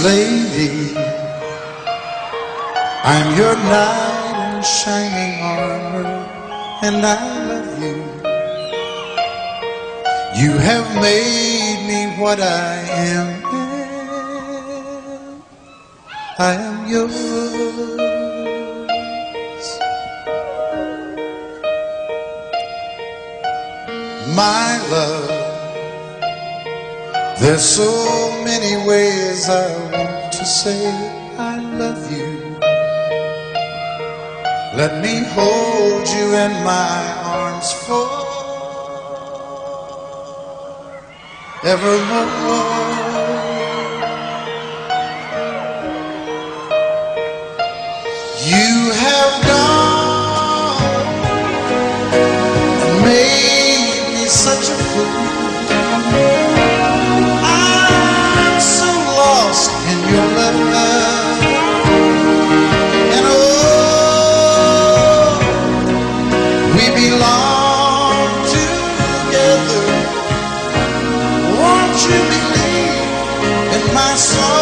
lady, I'm your knight in shining armor, and I love you. You have made me what I am. I am yours. My love, there's so many ways I want to say I love you. Let me hold you in my arms forevermore. You have gone and made me such a fool. I'm so lost in your love, and oh, we belong together. Won't you believe in my song?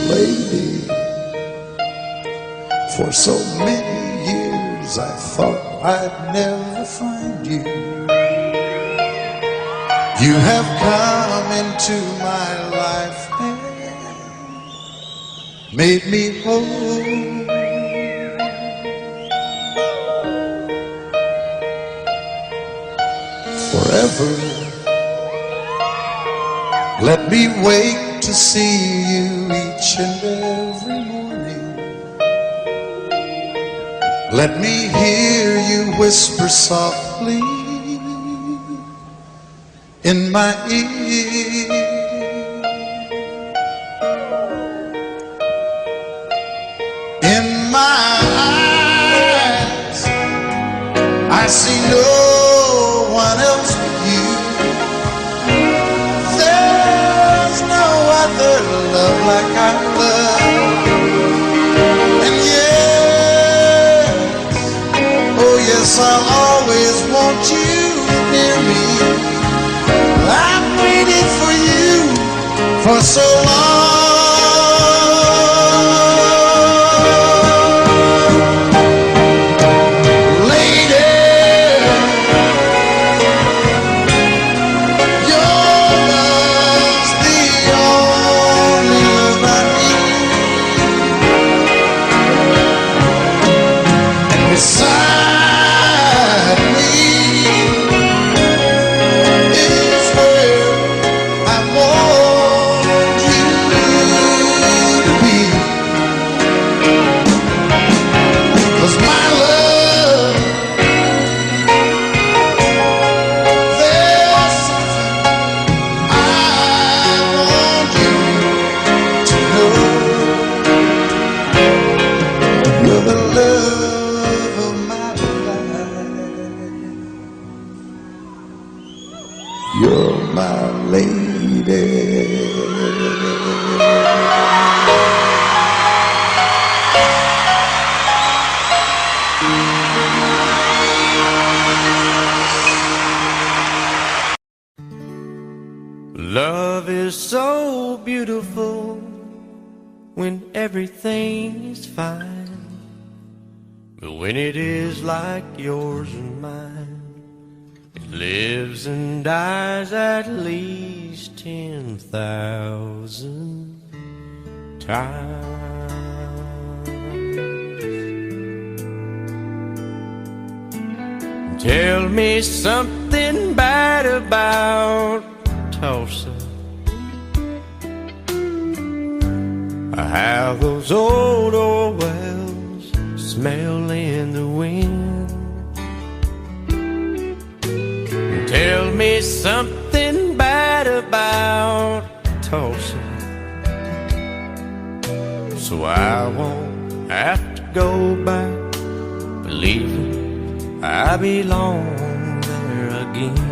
Lady, for so many years I thought I'd never find you. You have come into my life and made me whole. Forever, let me wake to see you each and every morning. Let me hear you whisper softly in my ear. In my eyes, I see no one else but you. There's no other love like I love. And yes, oh yes, I'll always want you near me. I've waited for you for so long. You're my lady. Love is so beautiful when everything's fine, but when it is like yours and mine, it lives and dies at least 10,000 times. Tell me something bad about Tulsa, how those old wells smell in the wind. Tell me something bad about Tulsa, so I won't have to go back believing I belong there again.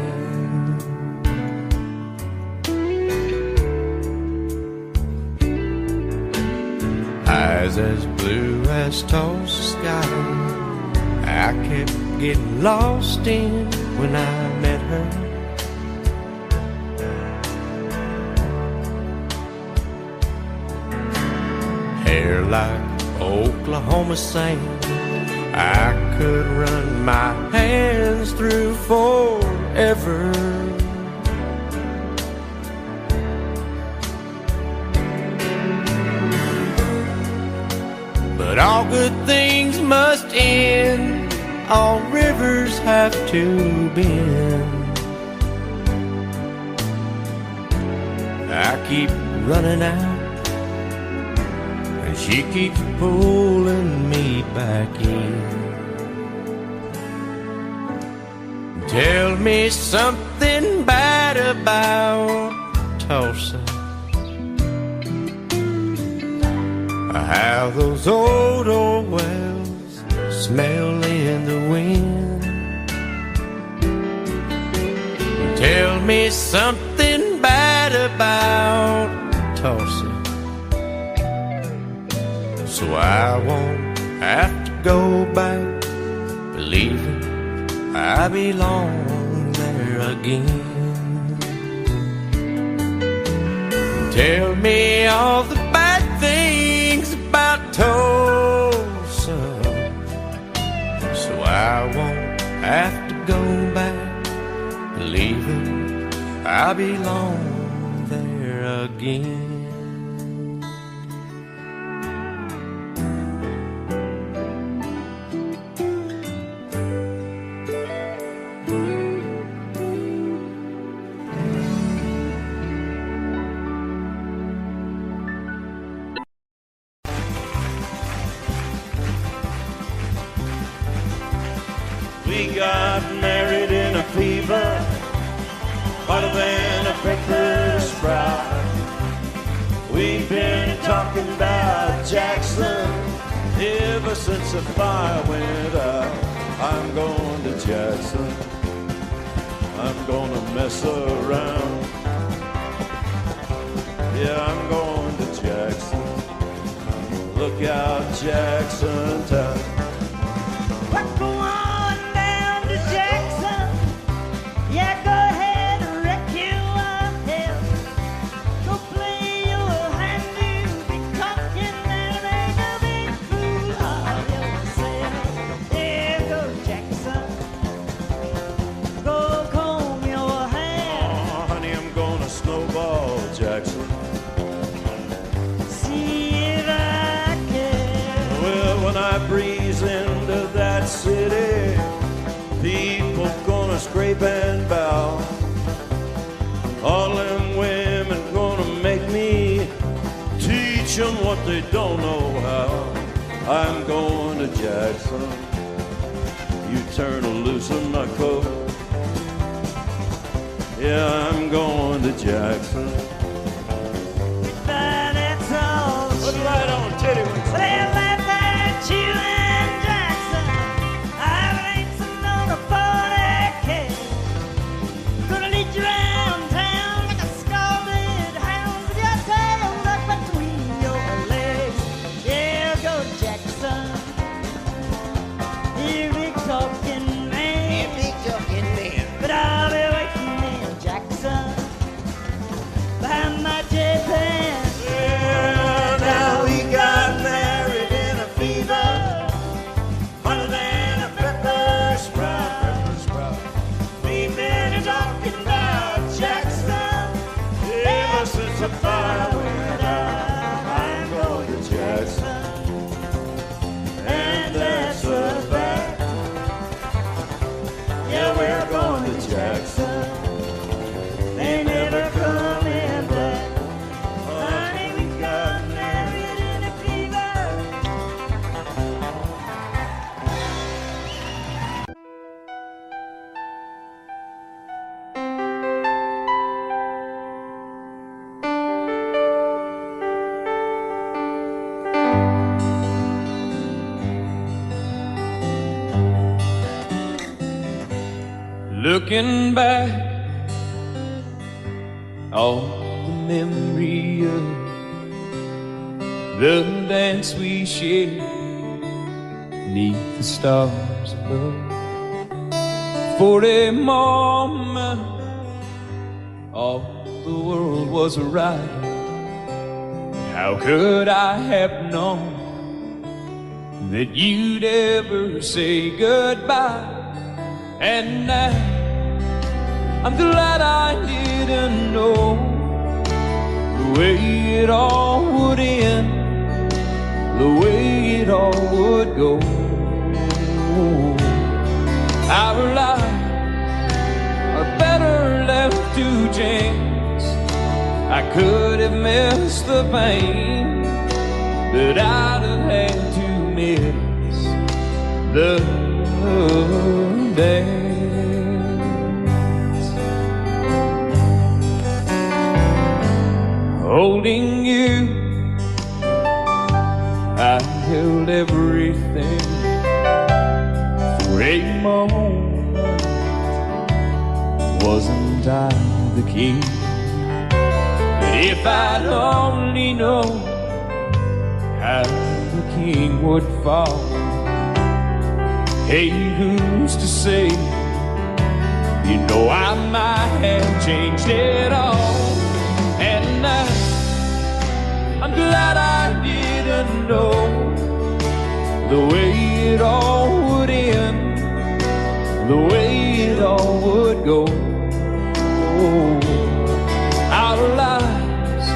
Eyes as blue as Tulsa sky, I kept getting lost in when I met her. Hair like Oklahoma sand, I could run my hands through forever. But all good things must end, all rivers have to bend. I keep running out, and she keeps pulling me back in. Tell me something bad about Tulsa, how those old wells smell in the wind. Tell me something bad about Tulsa, so I won't have to go back believing I belong there again. Tell me all the bad things about Tulsa, so I won't have to go back believing I belong there again. We got married in a fever, hotter than a pepper sprout. We've been talking about Jackson ever since the fire went out. I'm going to Jackson, I'm gonna mess around. Yeah, I'm going to Jackson, look out Jackson town. Go on down to Jackson. Yeah, go ahead and wreck yourself. Go play your hand, you'll be talking and ain't no big fool of yourself. Yeah, go Jackson. Go comb your hair. Oh, honey, I'm gonna snowball Jackson. See if I can. Well, when I breeze into that city, people gonna scrape and bow. All them women gonna make me teach them what they don't know how. I'm going to Jackson, you turn loose in my coat. Yeah, I'm going to Jackson. That's all. Put it right on, titty wings. They laugh at you and Jackson. I ain't sitting on a 40K. Gonna lead you around town like a scalded hound with your tail tucked between your legs. Yeah, go Jackson. You big talking man. But I'll be waiting in Jackson behind my J-Pan. Yeah, now we got married in a fever, hotter than a pepper sprout. We've been talking about Jackson ever since the fire went out. I'm going to Jackson, and that's a fact. Yeah, we're going to Jackson. They never coming back. Honey, we got married in a fever. Looking back on the memory of the dance we shared 'neath the stars above. For a moment, all the world was right. How could I have known that you'd ever say goodbye? And now I'm glad I didn't know the way it all would end, the way it all would go. Our lives are better left to chance. I could have missed the pain, but I'd have had to miss the dance. Holding you, I held everything. For a moment, wasn't I the king? But if I'd only known how the king would fall, hey, who's to say? You know I might have changed it all. And I'm glad I didn't know the way it all would end, the way it all would go. Our lives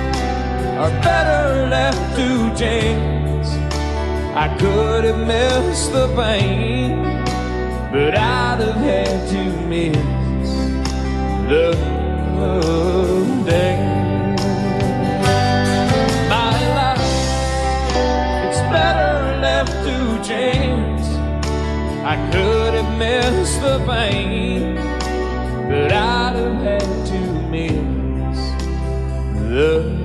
are better left to chance. I could have missed the pain, but I'd have had to miss the day. My life, it's better left to chance. I could have missed the pain, but I'd have had to miss the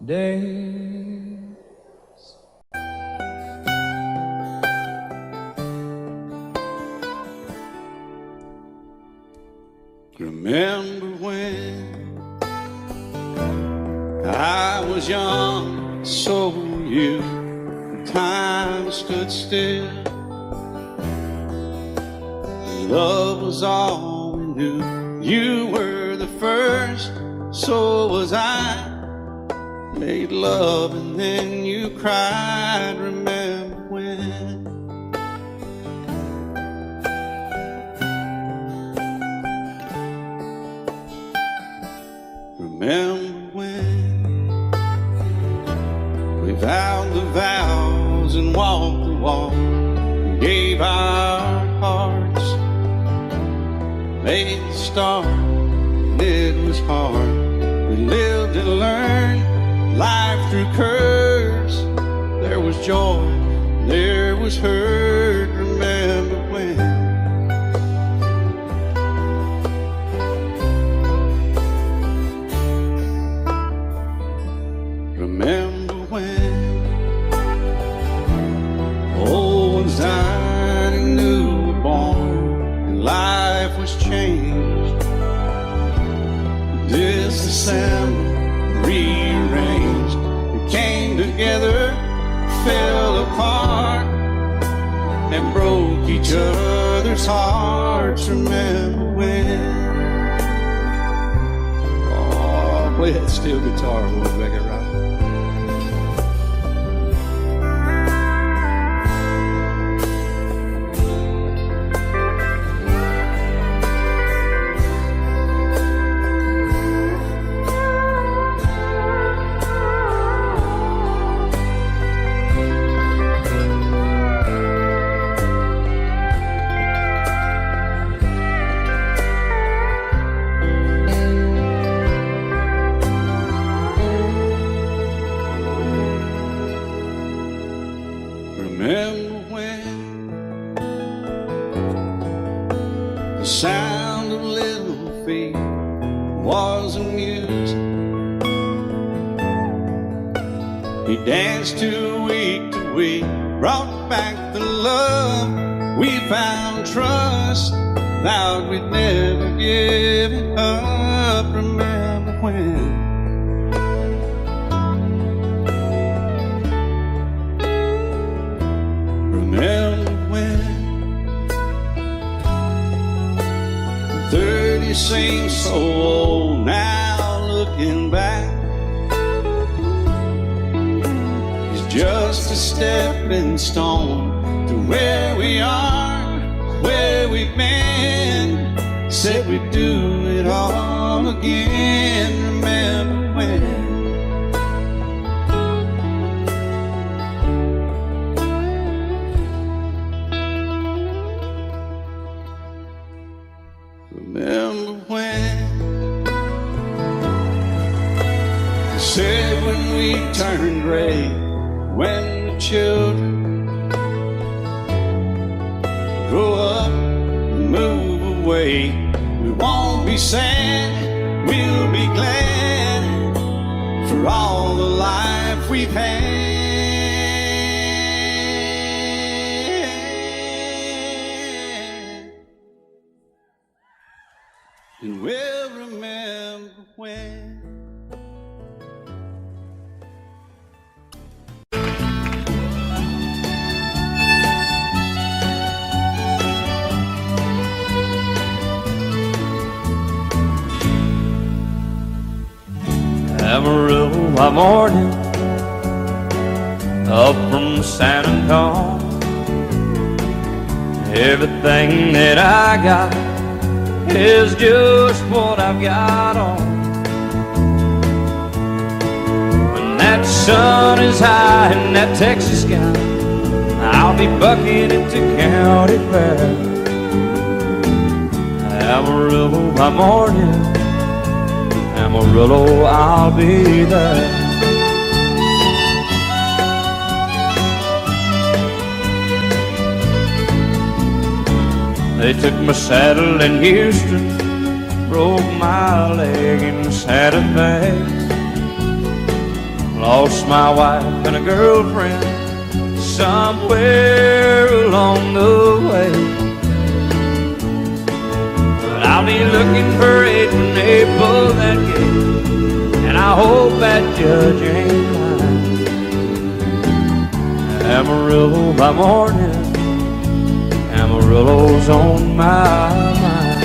days. Remember when I was young, so were you. Time stood still. Love was all we knew. You were the first, so was I. Made love and then you cried. Remember when? Remember when we vowed the vows and walked the walk, gave our hearts, made the start, and it was hard. We lived and learned life through curves. There was joy, there was hurt. Remember when? Remember when old ones died and new were born, and life was changed, disassembled, rearranged. We came together, fell apart, and broke each other's hearts. Remember when? Oh, play that steel guitar, we'll make it right. Remember when the sound of little feet was amused? He danced to week, brought back the love. We found trust, vowed we'd never give it up. Remember when? seems so old now looking back. It's just a stepping stone to where we are, where we've been. Said we'd do it all again. Remember when? Remember when? They said when we turn gray, when the children grow up and move away, we won't be sad, we'll be glad for all the life we've had. And we'll remember when. Amarillo by morning, up from San Antonio. Everything that I got is just what I've got on. When that sun is high in that Texas sky, I'll be bucking into county fair. Amarillo by morning, Amarillo, I'll be there. They took my saddle in Houston, broke my leg in Santa Fe. Lost my wife and a girlfriend somewhere along the way. But I'll be looking for it when they pull that gate, and I hope that judge ain't lying. Amarillo by morning, Amarillo's on my mind.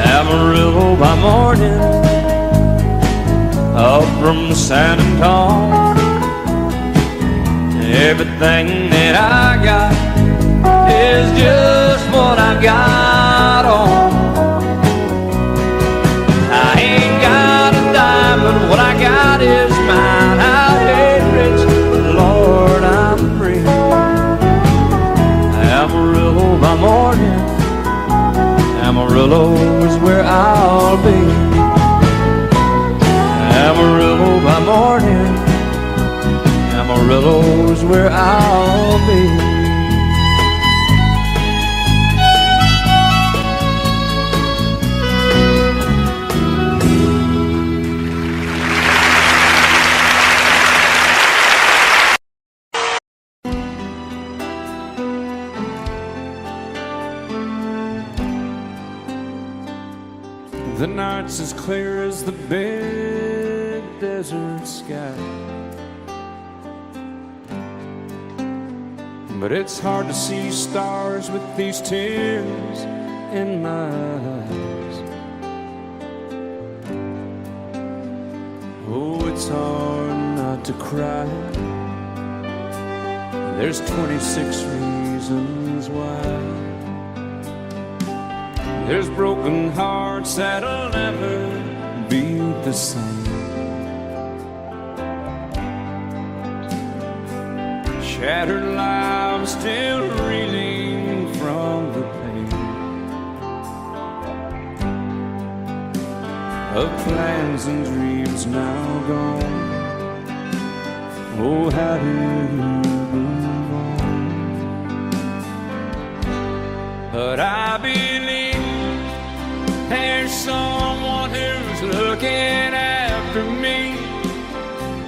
Amarillo by morning, up from San Antonio. Everything that I got is just what I've got on. I ain't got a dime, but what I got is mine. I ain't rich, but Lord, I'm free. Amarillo by morning, Amarillo is where I'll be. Amarillo by morning, Amarillo is where I'll be. The night's as clear as the big desert sky, but it's hard to see stars with these tears in my eyes. Oh, it's hard not to cry. There's 26 reasons why. There's broken hearts that'll never beat the same. Shattered lives still reeling from the pain of plans and dreams now gone. Oh, how do you move on? But I believe there's someone who's looking after me,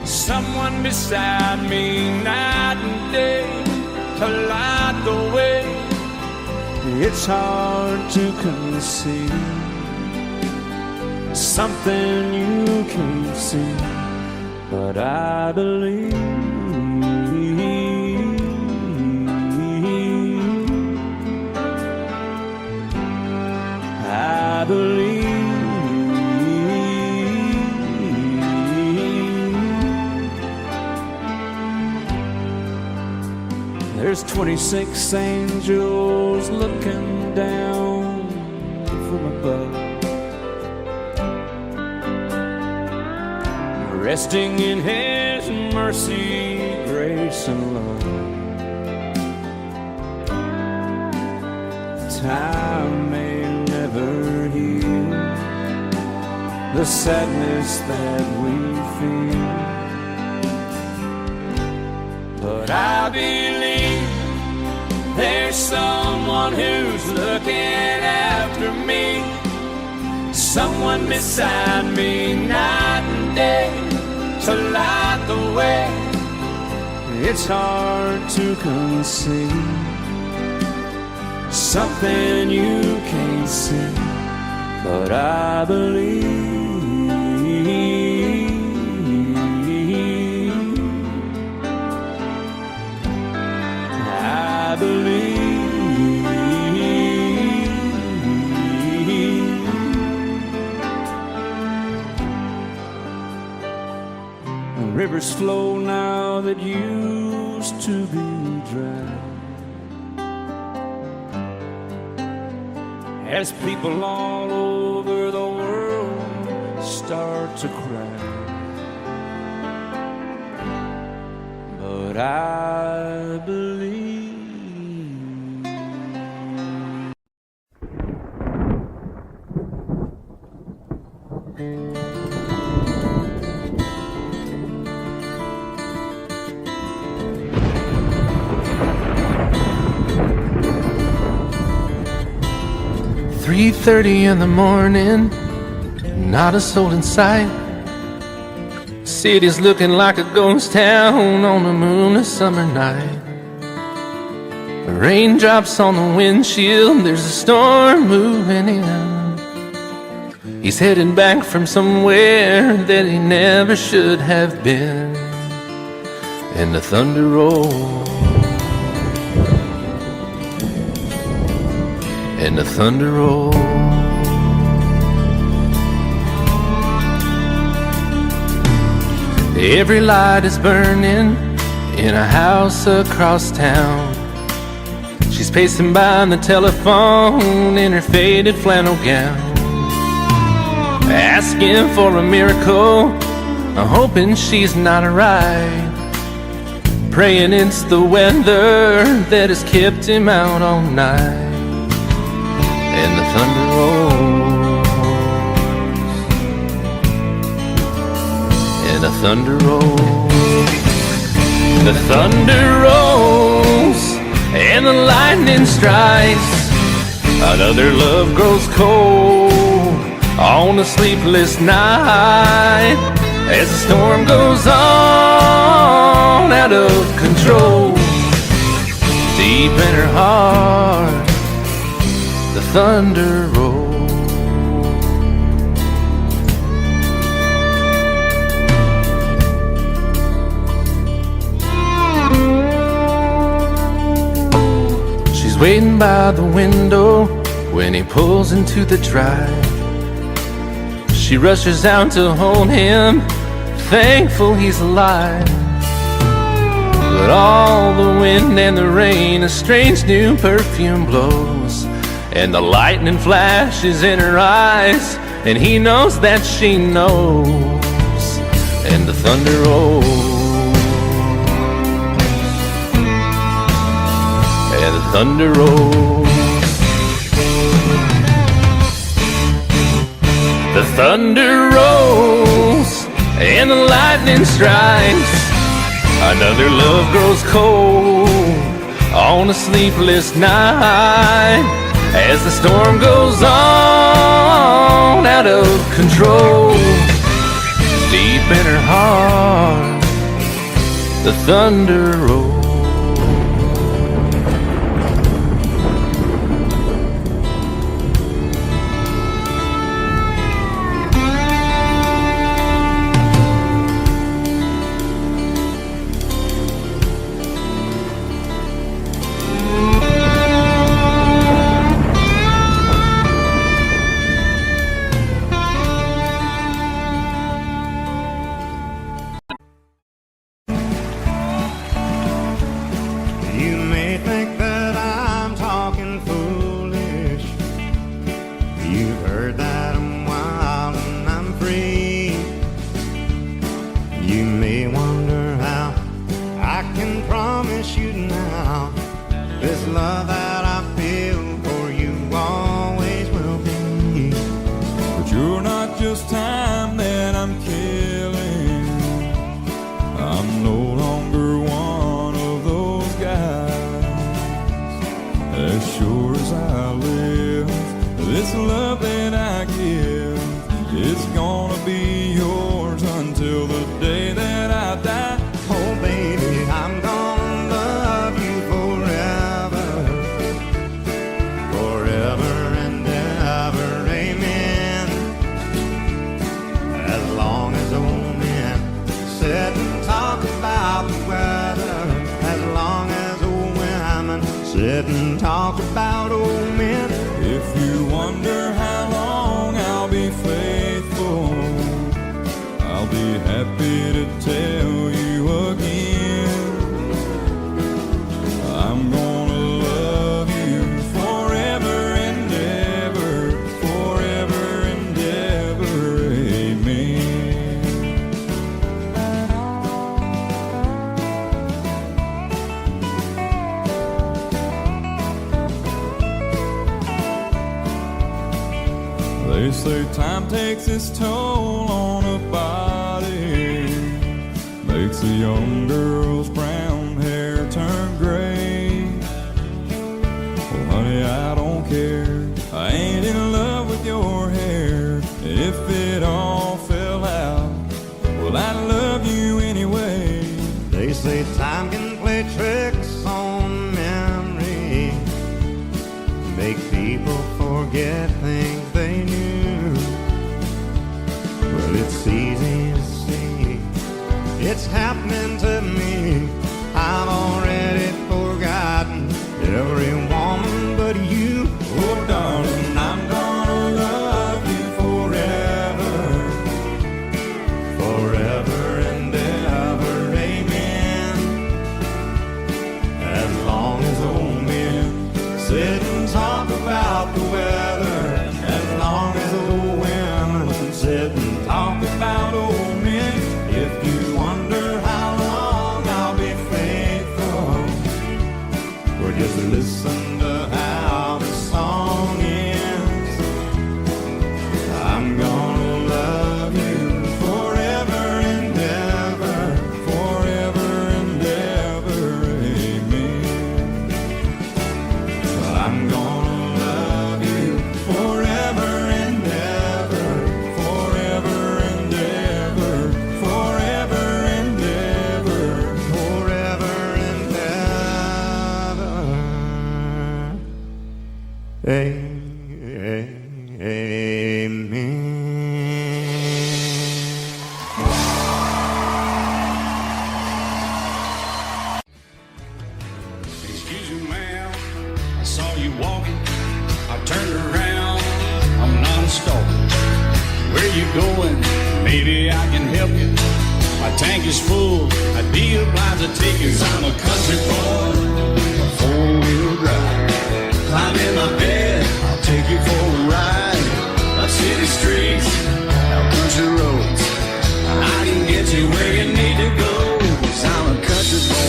someone beside me night and day to light the way. It's hard to conceive something you can't see, but I believe. believe. There's 26 angels looking down from above, resting in His mercy, grace, and love. Time may never heal the sadness that we feel, but I believe there's someone who's looking after me, someone beside me night and day to light the way. It's hard to conceive something you can't see, but I believe. I believe. Rivers flow now that used to be dry, as people all over the world start to cry. But I believe. "3:30 in the morning, not a soul in sight. City's looking like a ghost town on a moonless summer night. Raindrops on the windshield, there's a storm moving in. He's heading back from somewhere that he never should have been. And the thunder rolls, and the thunder rolls. Every light is burning in a house across town. She's pacing by the telephone in her faded flannel gown, asking for a miracle, hoping she's not right, praying it's the weather that has kept him out all night. And the thunder rolls, and the thunder rolls. The thunder rolls, and the lightning strikes. Another love grows cold on a sleepless night, as the storm goes on out of control. Deep in her heart, the thunder rolls. She's waiting by the window when he pulls into the drive. She rushes out to hold him, thankful he's alive. But all the wind and the rain, a strange new perfume blows, and the lightning flashes in her eyes, and he knows that she knows. And the thunder rolls, and the thunder rolls. The thunder rolls, and the lightning strikes. Another love grows cold on a sleepless night, as the storm goes on out of control. Deep in her heart, the thunder rolls. sure not just time that I'm killing. I'm no longer one of those guys. As sure as I live, this love that I give is gonna be yours until the day that I die. Oh, baby, I'm gonna love you forever, forever and ever, amen. As long as old men sit and talk about the weather, as long as old women sit and talk about old men. If you wonder how long I'll be faithful, I'll be happy to tell you again. I'm gonna love you forever and ever, forever and ever, amen. They say time takes its toll on a body, makes a young girl's brown hair turn gray. Oh honey, I don't care, I ain't in love with your hair. If it all fell out, well I love you anyway. They say time can play tricks on memory, make people forget things they knew. Well, it's easy to see, it's happening to me. I've already forgotten every woman but you. Oh, darling, I'm gonna love you forever, forever and ever, amen. As long as old men sit and talk about the weather, as long as old women sit and talk about old men. If you wonder how long I'll be faithful, well, just listen to how the song ends. I'm gonna love you forever and ever, forever and ever, amen. I'm gonna love you forever and ever, forever and ever, forever and ever, forever and ever, amen. Excuse me, ma'am, I saw you walking. I turned around, I'm not a stalker. Where you going? Maybe I can help you. My tank is full, I'd be obliged to take you. 'Cause I'm a country boy, a four-wheel drive. Climb in my bed, I'll take you for a ride. Up city streets, out country roads. I can get you where you need to go. 'Cause I'm a country boy.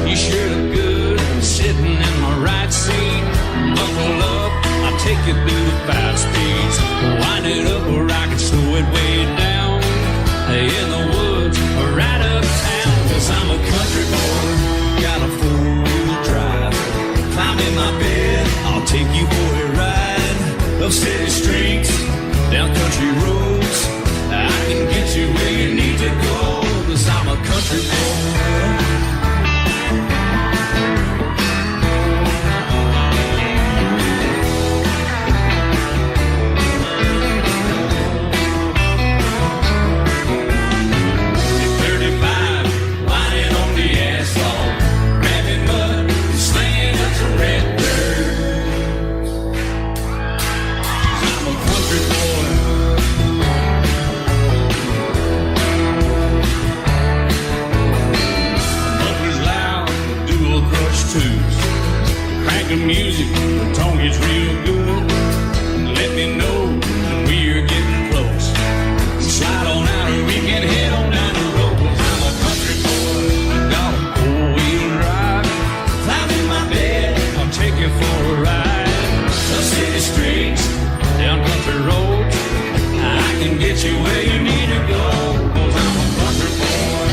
You sure look good sitting in my right seat. Buckle up, I'll take you through the 5 speeds. Wind it up or I can slow it way down. In the woods or right uptown. 'Cause I'm a country boy, got a 4-wheel drive. Climb in my bed, I'll take you for a ride. Up city streets, down country roads. I can get you where you need to go. 'Cause I'm a country boy. The music, the tone gets real good. Let me know when we're getting close. Slide on out and we can head on down the road. 'Cause I'm a country boy, got a 4-wheel drive. Climb in my bed, get you where you need to go, 'cause I'm a country boy.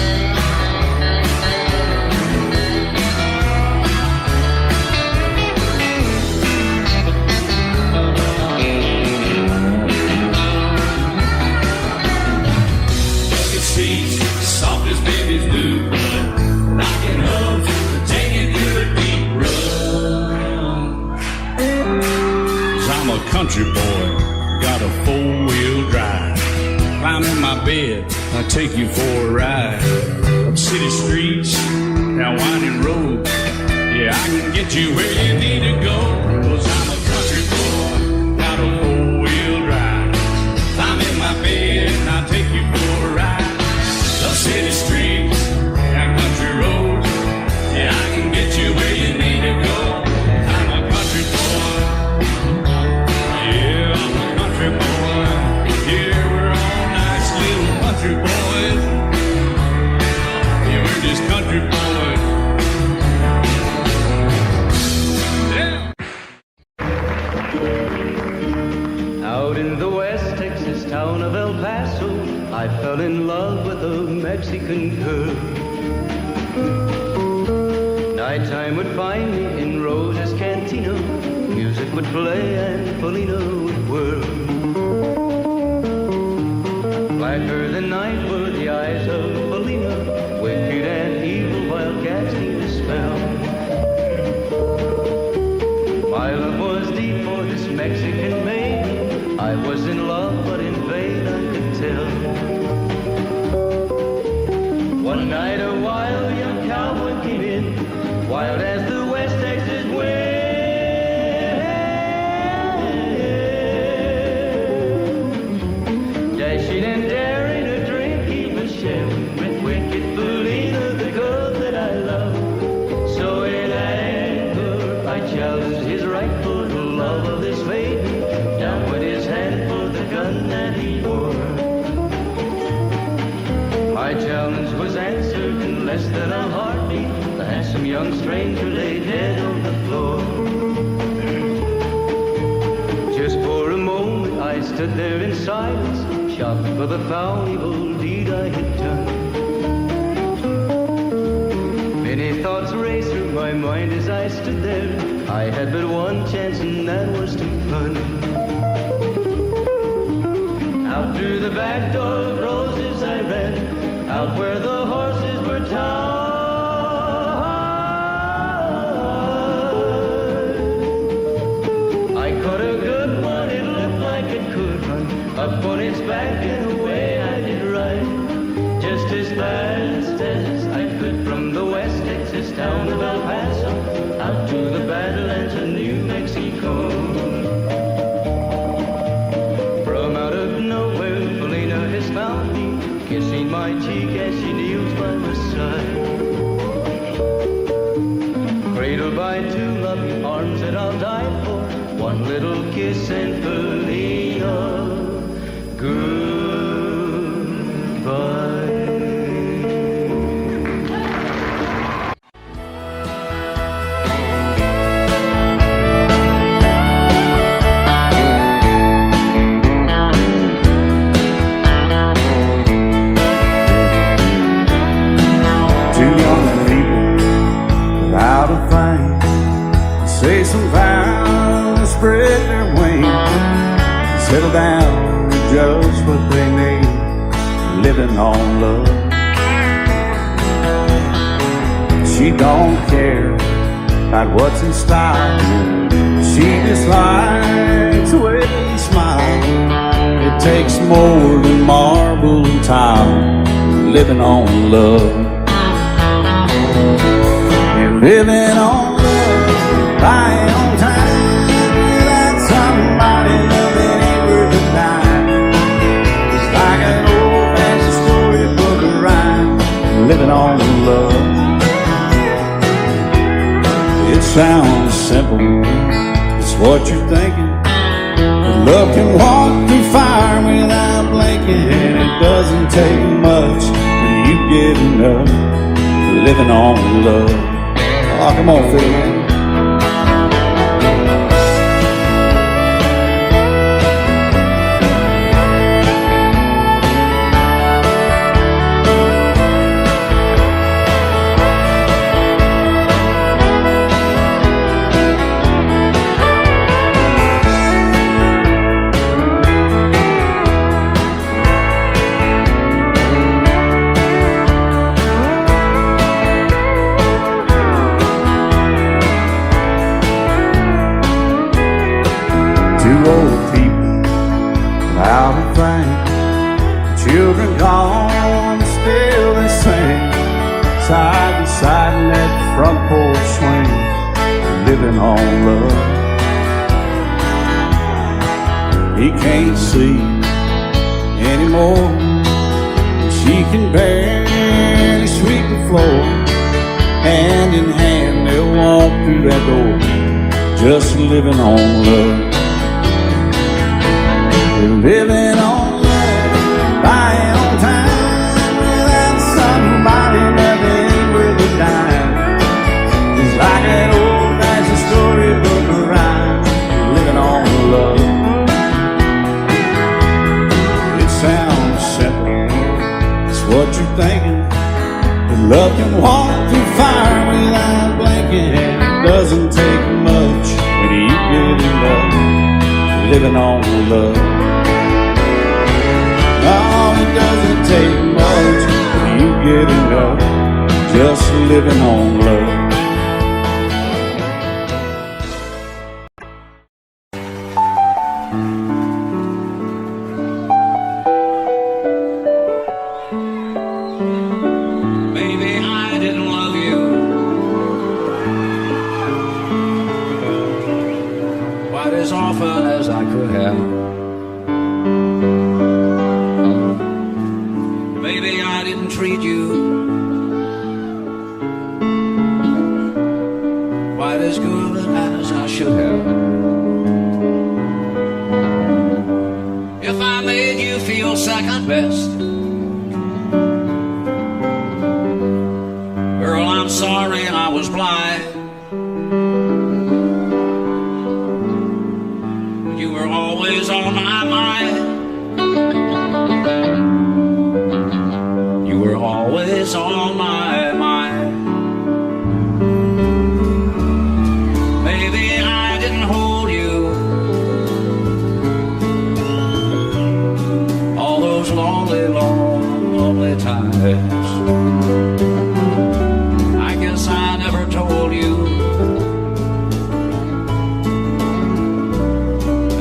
Bucket seats, soft as babies do, rocking up to take you through a deep run. 'Cause I'm a country boy, got a four-wheel drive. Climb in my bed, I'll take you for a ride. Up city streets, down winding roads. Yeah, I can get you where you need to go, 'cause I'm a country boy, got a four-wheel drive. Climb in my bed, and I'll take you for a ride. Up city streets, down country roads. Yeah, I can get you where you need to go. I'm a country boy. Yeah, I'm a country boy. Yeah, we're all nice little country boys. Yeah, we're just country boys. Yeah. Out in the West Texas town of El Paso, I fell in love with a Mexican girl. Nighttime would find me in Rose's Cantina. Music would play and Felina would whirl. Blacker than night were the eyes of Felina, wicked and evil while cats need a spell. My love was deep for this Mexican maiden. I was in love, but in vain I could tell. One night a wild young cowboy came in, wild as the West Texas wind. Dashing and daring a drink he was sharing with wicked Felina, the girl that I love. So in anger I challenged his rightful love of this maiden. Down went his hand for the gun that he wore. My challenge was answered in less than a heartbeat. The handsome young stranger laid dead on the floor. Just for a moment I stood there in silence, shocked for the foul evil deed I had done. Many thoughts raced through my mind as I stood there. I had but one chance and that was to run. Out through the back door of Roses I ran, out where the horses were tied. I caught a good one, it looked like it could run, up on its back and away I did ride. Just as fast as I could from the West Texas town of El Paso, out to the Badlands of New Mexico. From out of nowhere, Felina has found me, kissing my cheek as she kneels by my side. Cradled by two loving arms that I'll die for, one little kiss and Felina, goodbye. Say some vows, spread their wings, settle down to just what they need, living on love. She don't care about what's in style, she just likes the way you smile. It takes more than marble and tile, living on love. You're living on buying on time without somebody loving ain't worth a dime. It's like an old-fashioned storybook of rhyme, living on love. It sounds simple, it's what you're thinking. But love can walk through fire without blinking, and it doesn't take much for you getting up, living on love. Oh, come on, Phil, man. living on love. He can't sleep anymore. She can barely sweep the floor. Hand in hand they'll walk through that door, just living on love. They're living on love, buying on time without somebody that ain't worth a dime. It's like an old-fashioned storybook rhyme, living on love. It sounds simple, it's what you're thinking. But love can walk through fire without blinking. It doesn't take much when you get in love, living on love. Oh, it doesn't take much when you get in love, just living on love. Maybe I didn't love you quite as often as I could have. Maybe I didn't treat you quite as good as I should have. If I made you feel second best, girl, I'm sorry I was blind. You were always on my mind. You were always on my mind. Maybe I didn't hold you all those lonely, lonely times. I guess I never told you,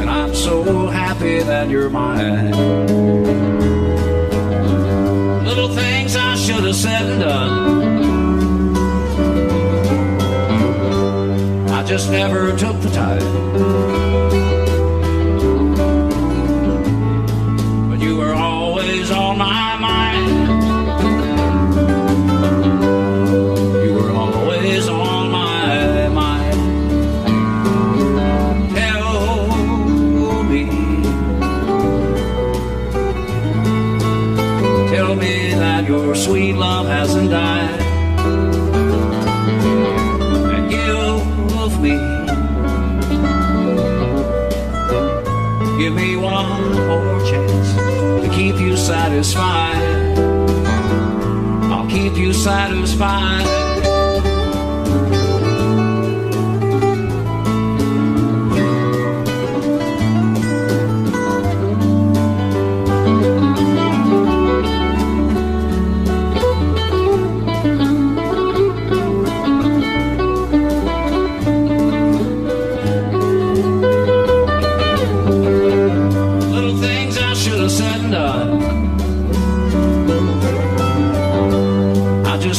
and I'm so happy that you're mine. Little things I should have said and done, I just never took the time. But you were always on my mind. You were always on my mind. Tell me that your sweet love hasn't died, and give me one more chance to keep you satisfied. I'll keep you satisfied.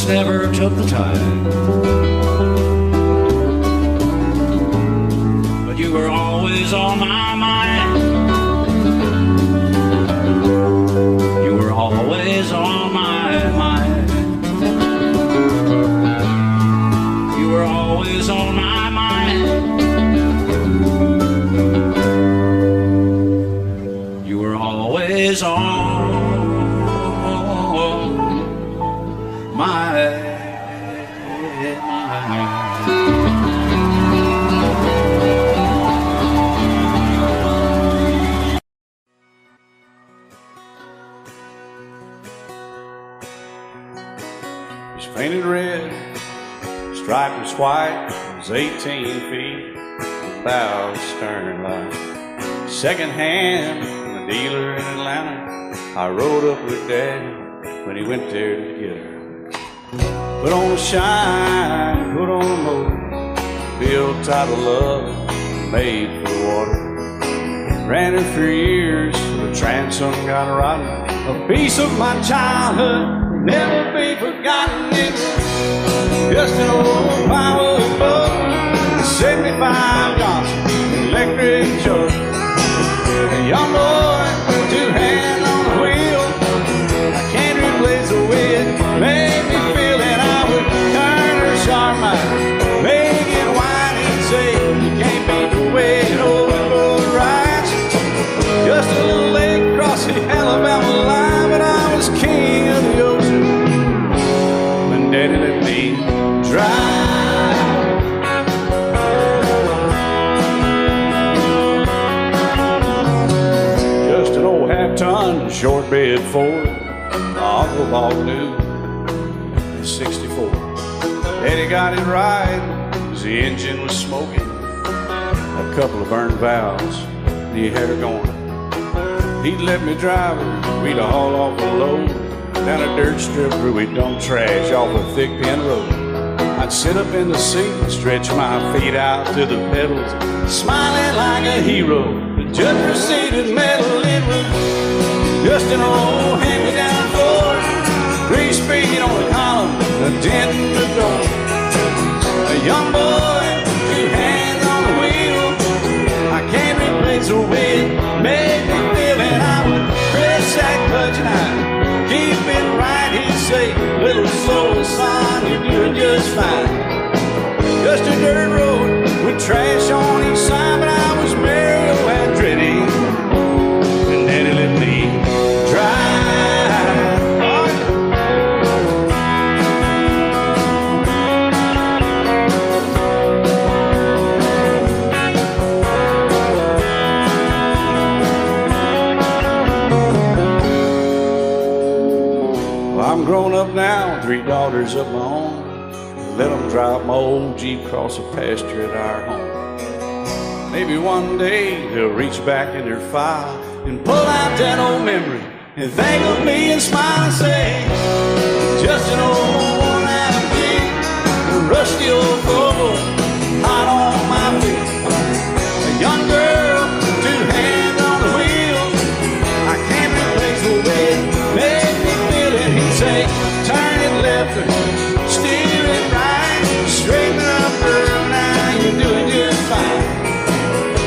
Never took the time, but you were always on my mind. You were always on my mind. You were always on my mind. You were always on painted red, striped was white, it was 18 feet, bow stern line. Second hand from a dealer in Atlanta, I rode up with Daddy when he went there to get her. Put on a shine, put on a motor, built out of love, made for the water. Ran her for years, the transom got rotten. A piece of my childhood, never be forgotten. It's just an old power boat 75 Johnson, electric truck. A young boy, two hands on the wheel. I can't replace the way it made me feel that I would turn her sharp mind, make it wide and say, you can't beat the way it over rides. Just a little lake across the Alabama line, but I was king of the ocean when Daddy let me drive. Just an old half-ton short bed Ford, my Uncle Bob knew in '64. Daddy got it right, 'cause the engine was smoking, a couple of burned valves, and he had her going. He'd let me drive her, we'd haul off a load down a dirt strip where we'd dump trash off a thick pin road. I'd sit up in the seat and stretch my feet out to the pedals, smiling like a hero. The judge proceeded metal, it was just an old hand-me-down Ford, 3-speed on the column, a dent in the door. A young boy, two hands on the wheel. I can't replace the way it made me feel, and I would press that clutch and I'd keep it right. He'd say, little slower, son, you're doing just fine. Just a dirt road with trash on each side, but I was Mario Andretti, and Daddy let me drive. Well, I'm grown up now, 3 daughters of my own. Let them drive my old Jeep across the pasture at our home. Maybe one day they'll reach back in their file and pull out that old memory and think of me and smile and say, just an old worn-out Jeep, a rusty old Volvo, hot on my feet. A young girl, 2 hands on the wheel. I can't replace the way it made me feel it. He'd say, turn it left or steer it right, straighten up, girl, now you're doing just fine.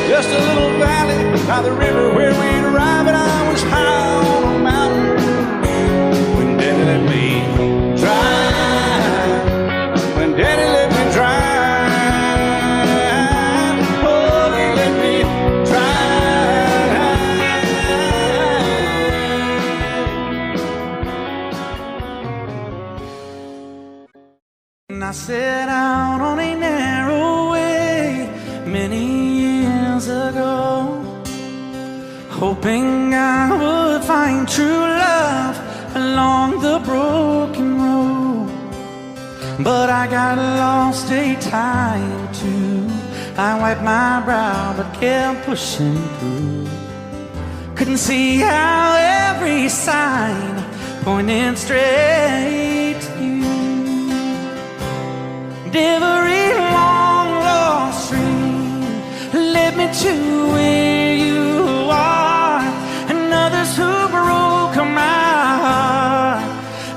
Just a little valley by the river where we'd arrive, and I was high on a mountain when Daddy let me drive. When Daddy let me drive, oh, he let me drive. And I set out on a narrow way many years ago, hoping I would find true love along the broken road. But I got lost a time or two. I wiped my brow but kept pushing through. Couldn't see how every sign pointed straight to you. Every long lost stream led me to where you are, and others who broke my heart,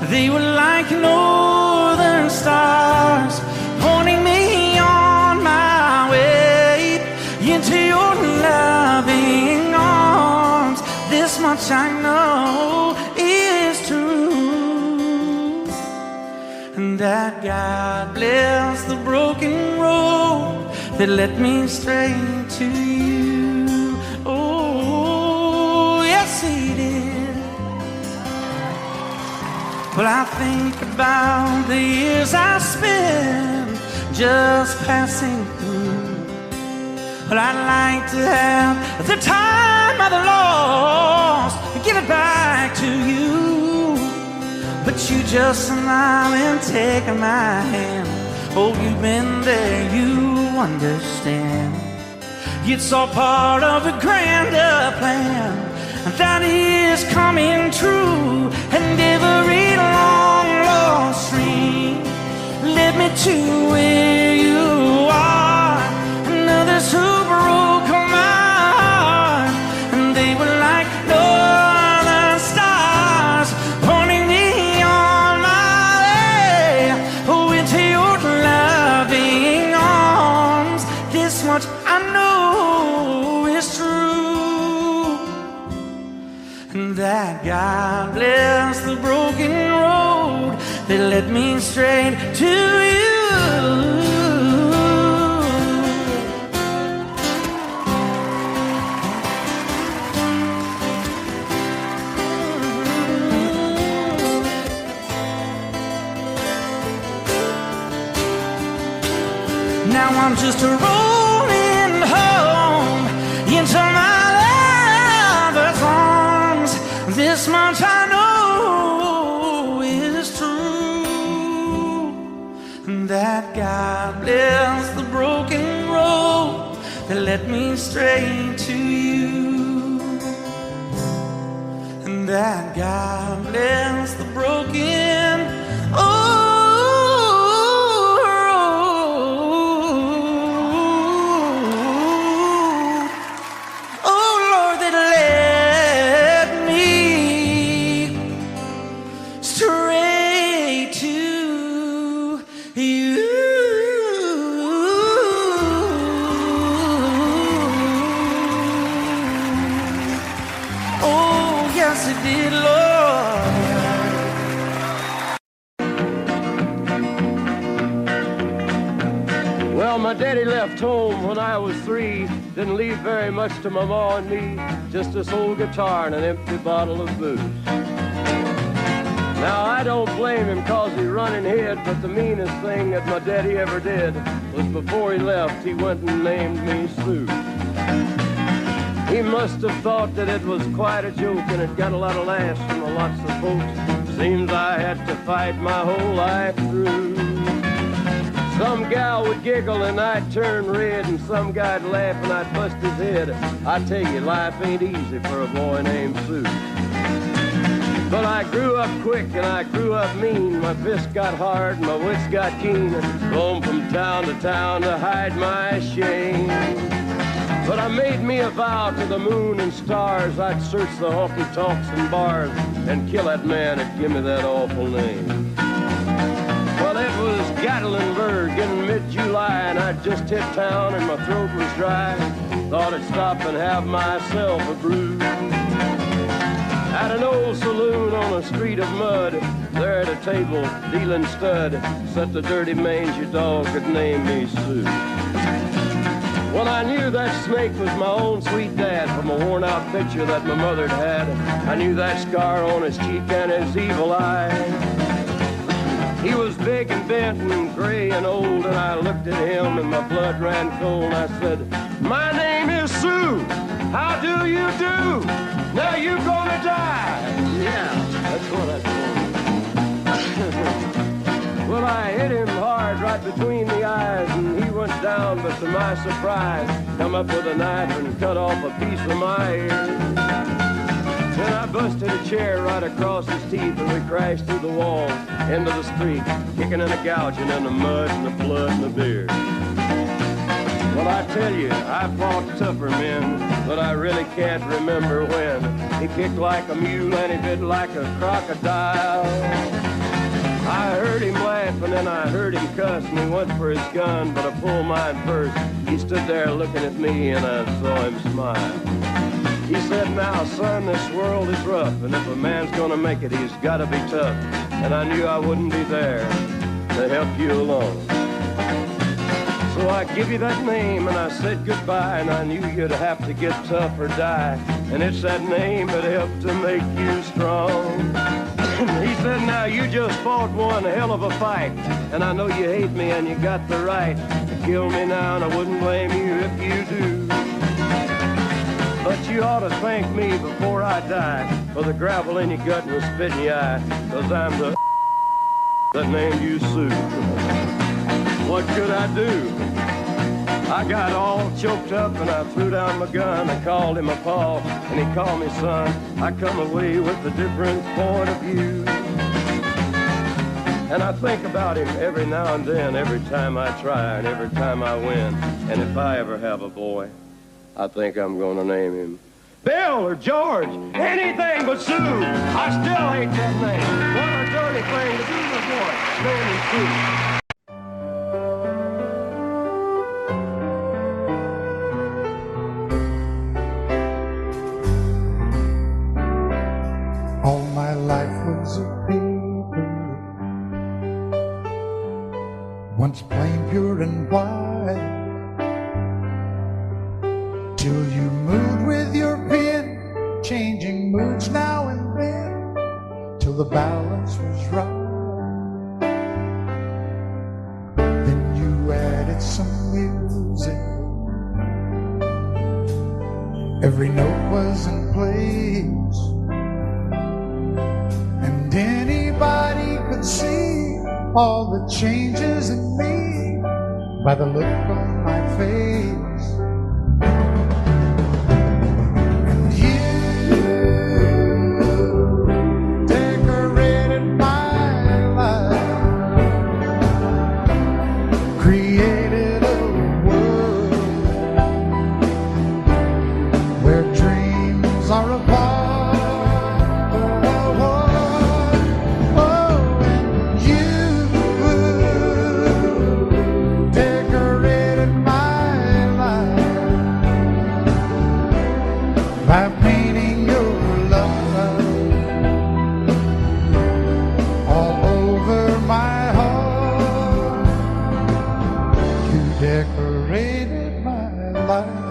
they were like northern stars, pointing me on my way into your loving arms. This much I know is true, and that God bless the broken road that led me straight to you. Oh, yes, He did. Well, I think about the years I spent just passing through. Well, I'd like to have the time I've lost and give it back to you. But you just smile and take my hand. Oh, you've been there, you understand. It's all part of a grander plan that is coming true. And every long lost stream led me to where you are, and others who broke my heart, and they were like northern stars, pointing me on my way into your loving arms. much I know is true, and that God bless the broken road that led me straight to you. Now I'm just rolling home into my lover's arms. This much I know is true, that God bless the broken road that led me straight to you, and that God bless the broken road. My daddy left home when I was 3, didn't leave very much to my ma and me, just this old guitar and an empty bottle of booze. Now I don't blame him 'cause he run and hid, but the meanest thing that my daddy ever did was before he left, he went and named me Sue. He must have thought that it was quite a joke and it got a lot of laughs from lots of folks. Seems I had to fight my whole life through. Some gal would giggle and I'd turn red, and some guy'd laugh and I'd bust his head. I tell you, life ain't easy for a boy named Sue. But I grew up quick and I grew up mean. My fists got hard and my wits got keen. Roam from town to town to hide my shame. But I made me a vow to the moon and stars, I'd search the honky-tonks and bars and kill that man that give me that awful name. Well, it was Gatlinburg in mid-July, and I'd just hit town and my throat was dry. Thought I'd stop and have myself a brew. At an old saloon on a street of mud, there at a table, dealing stud, sat the dirty mangy dog that named me Sue. Well, I knew that snake was my own sweet dad from a worn-out picture that my mother'd had. I knew that scar on his cheek and his evil eye. He was big and bent and gray and old, and I looked at him and my blood ran cold. I said, "My name is Sue. How do you do? Now you gonna die." Yeah, that's what I told him. Well, I hit him hard right between the eyes, and he went down, but to my surprise, come up with a knife and cut off a piece of my ear. Then I busted a chair right across his teeth, and we crashed through the walls into the street, kicking and a gouging in the mud and the blood and the beer. Well, I tell you, I fought tougher men, but I really can't remember when. He kicked like a mule and he bit like a crocodile. I heard him laugh and then I heard him cuss, and he went for his gun, but I pulled mine first. He stood there looking at me and I saw him smile. He said, "Now, son, this world is rough, and if a man's gonna make it, he's gotta be tough." And I knew I wouldn't be there to help you along. So I give you that name and I said goodbye, and I knew you'd have to get tough or die. And it's that name that helped to make you strong. He said, "Now you just fought one hell of a fight, and I know you hate me and you got the right to kill me now, and I wouldn't blame you if you do. But you ought to thank me before I die for the gravel in your gut and the spit in your eye, 'cause I'm the that named you Sue." What could I do? I got all choked up and I threw down my gun. I called him a pa and he called me son. I come away with a different point of view. And I think about him every now and then, every time I try and every time I win. And if I ever have a boy, I think I'm gonna name him Bill or George, anything but Sue. I still hate that name. What a dirty thing to do to a boy, naming Sue. till you moved with your pen, changing moods now and then, till the balance was right. Then you added some music, every note was in place, and anybody could see all the changes in me by the look on my face. And you decorated my life, created a world where dreams are apart. By painting your love all over my heart, you decorated my life.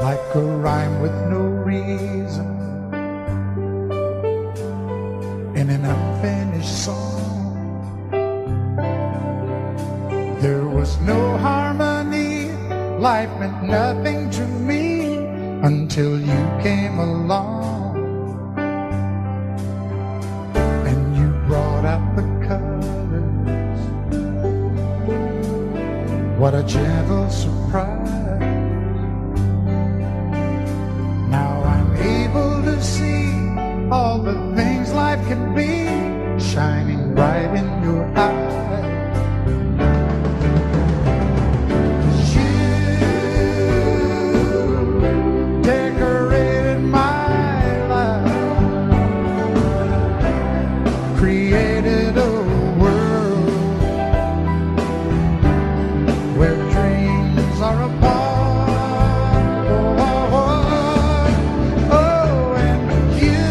Like a rhyme with no reason in an unfinished song. There was no harmony, life meant nothing to me until you came along. And you brought out the colors, what a gentle surprise. Now I'm able to see all the things life can be, shining bright in your eyes. Created a world where dreams are apart. Oh, and you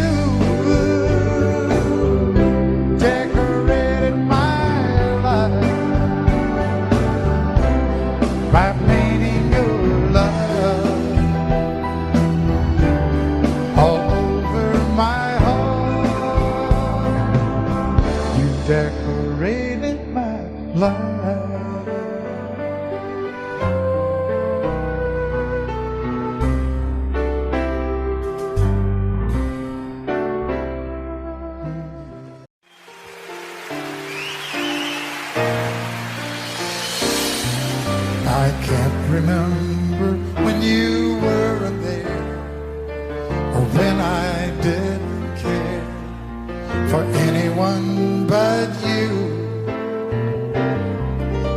decorated my life by painting your love all over my heart. Decorated my life. I can't remember when you weren't there, or when I didn't care for anyone but you.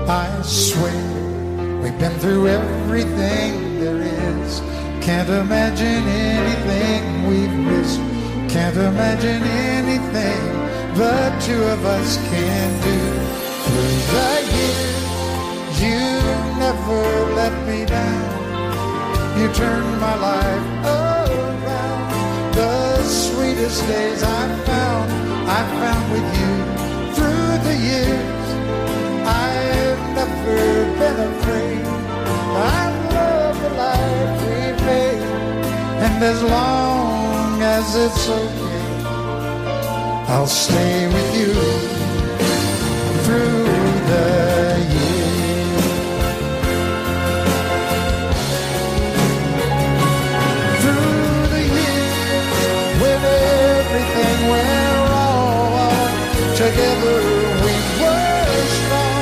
I swear we've been through everything there is. Can't imagine anything we've missed. Can't imagine anything the two of us can do. Through the years, you never let me down. You turned my life around. The sweetest days I found with you. Through the years, I've never been afraid. I love the life we made, and as long as it's okay, I'll stay with you through the years. Through the years, when everything went wrong, together we were strong.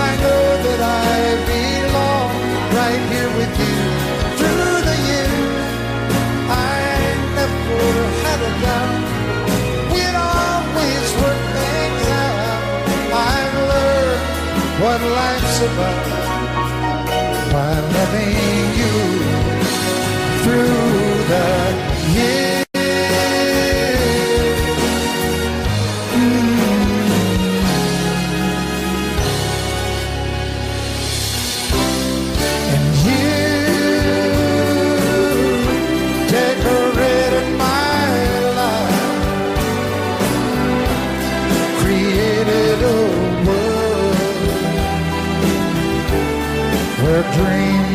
I know that I belong right here with you. Through the years, I never had a doubt. We'd always work things out. I've learned what life's about by loving you through the years.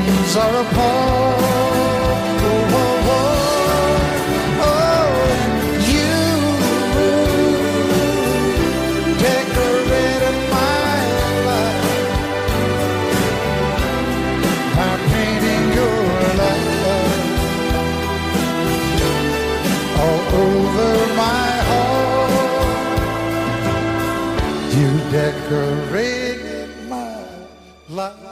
dreams are apart. Oh, oh, oh, oh, you decorated my life by painting your life all over my heart. You decorated my life.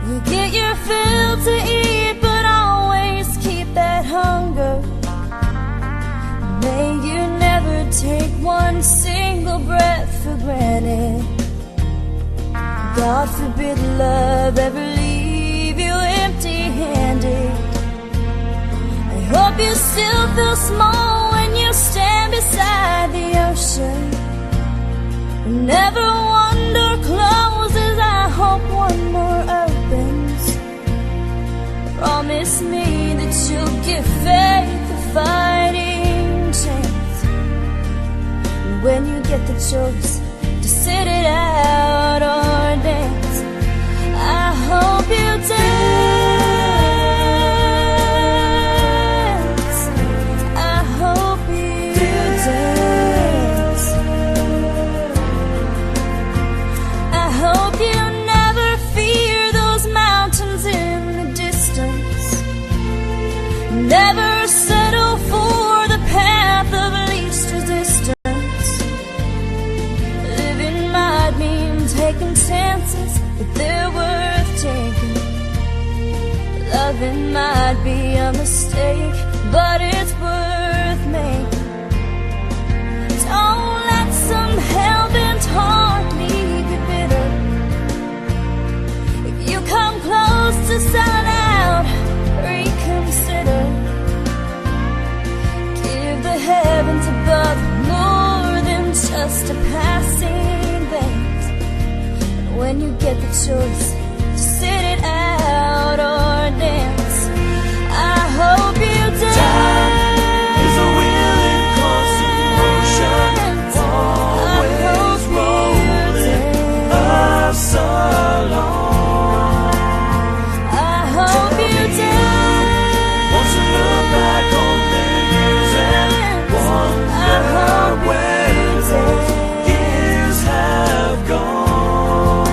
You get your fill to eat, but always keep that hunger. May you never take one single breath for granted. God forbid love ever leave you empty-handed. I hope you still feel small when you stand beside the ocean. Never one door closes, I hope one more opens. Promise me that you'll give faith a fighting chance. And when you get the choice to sit it out or dance, I hope you dance. I hope you dance. I hope you never fear those mountains in the distance. Never settle for the path of least resistance. Living might mean taking chances, but they're worth taking. Loving might be a mistake, but it's worth making. Don't let some hell-bent heart leave you bitter. If you come close to selling out, reconsider. Give the heavens above more than just a passing glance. And when you get the choice to sit it out or dance, I hope you dance. Time is a wheel in constant motion, always rolling us along. I hope you dance. Wants to look back on the years and wonder where those years have gone.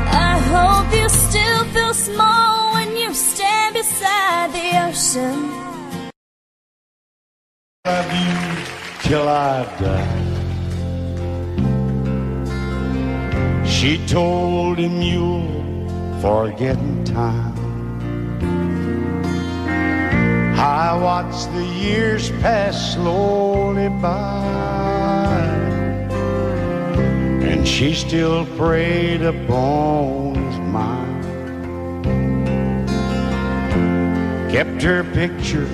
I hope you still feel small when you stand beside the ocean. Love you Till I die. She told him you'll forget in time. I watched the years pass slowly by, and she still preyed upon his mind. Kept her picture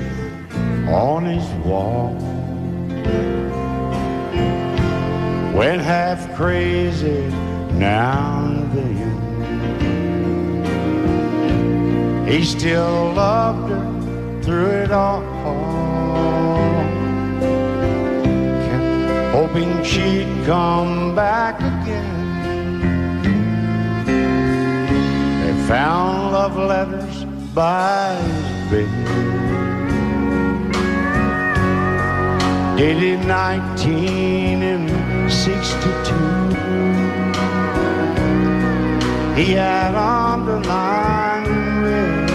on his wall. Went half crazy now and then. He still loved her through it all. Kept hoping she'd come back again. They found love letters by his bed, dated 1962. He had underlined in red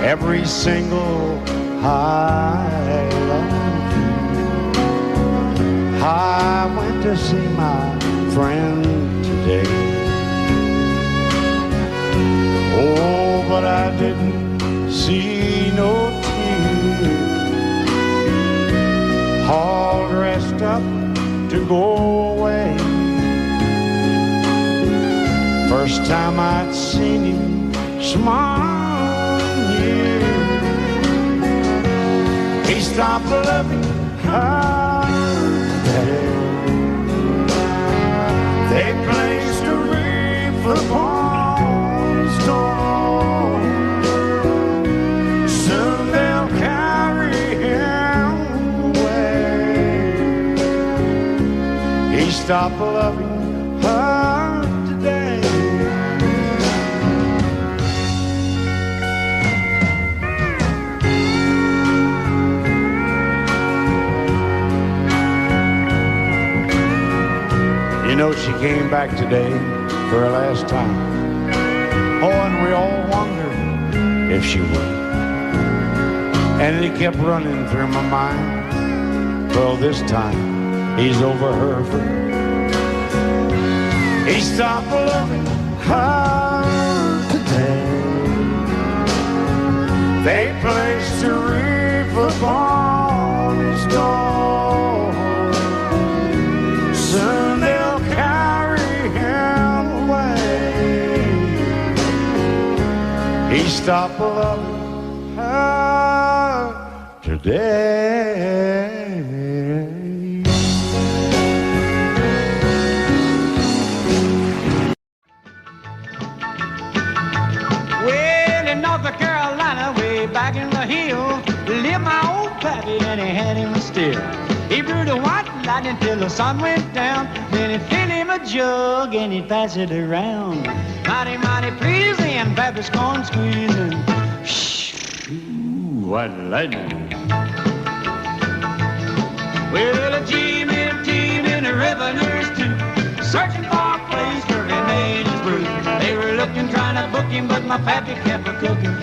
every single I love you. I went to see my friend today. Oh, but I didn't see no tears. All dressed up to go away. First time I'd seen him smile, yeah. He stopped loving her today. They placed a wreath upon his door. Soon they'll carry him away. He stopped loving her today. You know, she came back today for her last time. Oh, and we all wondered if she would. And it kept running through my mind. Well, this time he's over her for good. He stopped loving her today. They placed a wreath upon his door. Soon they'll carry him away. He stopped loving her today. Well, in North Carolina, way back in the hill, lived my old pappy, and he had him still. He brewed a white lightning till the sun went down. Then he'd fill him a jug and he'd pass it around. Mighty, mighty pleasing, Pappy's corn squeezing. Ooh, white lightning. Well, a team in the revenues too, searching for a place where he made his brew. They were looking, trying to book him, but my pappy kept a cooking.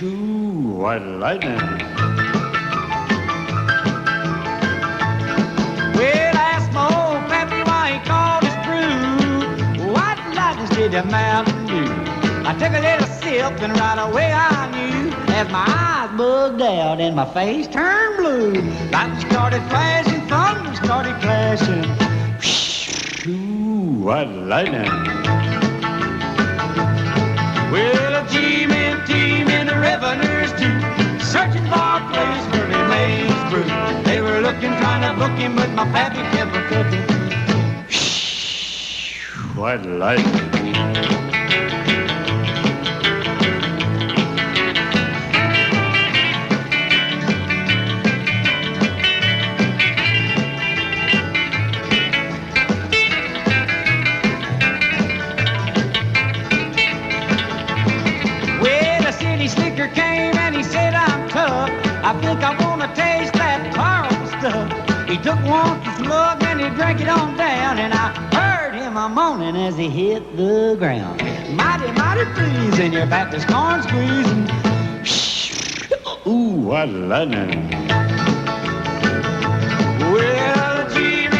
Ooh, white lightning. Well, I asked my old pappy why he called his brew white lightning instead of Mountain Dew. I took a little sip and right away I knew, as my eyes bugged out and my face turned blue. Lightning started flashing, thunder started clashing. Ooh, white lightning. Well, a team in the revenues too, searching for a place where they made his brew. They were looking, trying to book him, but my pappy kept a cooking. White lightning. Slicker came and he said, I'm tough. I think I want to taste that powerful stuff. He took one slug and he drank it on down, and I heard him a moaning as he hit the ground. Mighty, mighty pleasing, your Baptist corn squeezing. Ooh, what lightning. Well, a team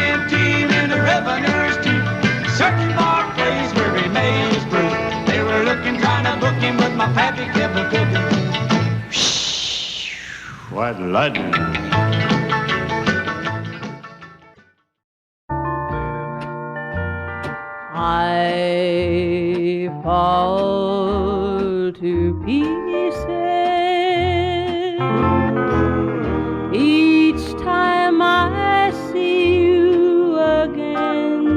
in the revenues too, searching for a place where he made his brew. They were looking, trying to book him, but my pappy kept a cooking. White lightning. I fall to pieces each time I see you again.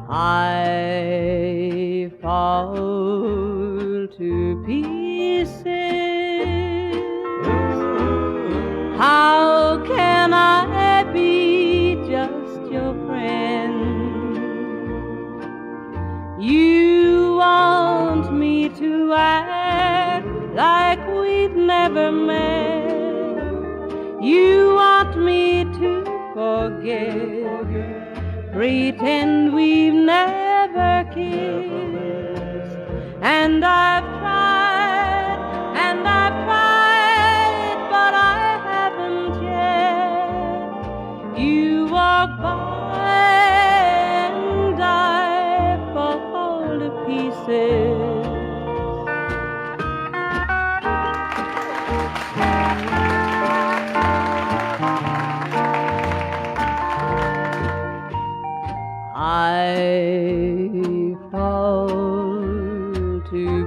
I fall to pieces. How can I be just your friend? You want me to act like we've never met. You want me to forget, pretend we've never kissed. And I've tried, but I haven't yet. You walk by and I fall to pieces.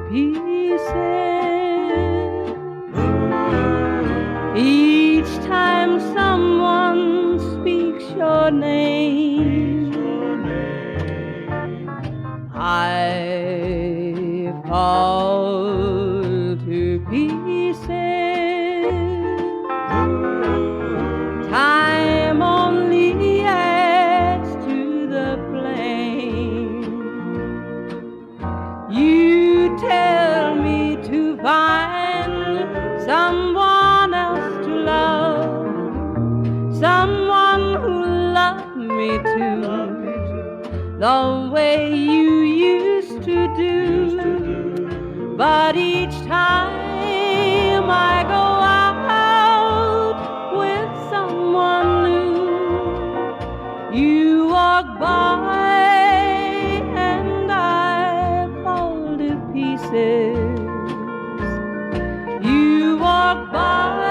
pieces. Each time someone speaks your name, I fall to pieces. Time only adds to the flame. You tell me to find someone else to love, someone who loved me too, the way you used to do. But each time I go out with someone new, you walk by and I fall to pieces. You walk by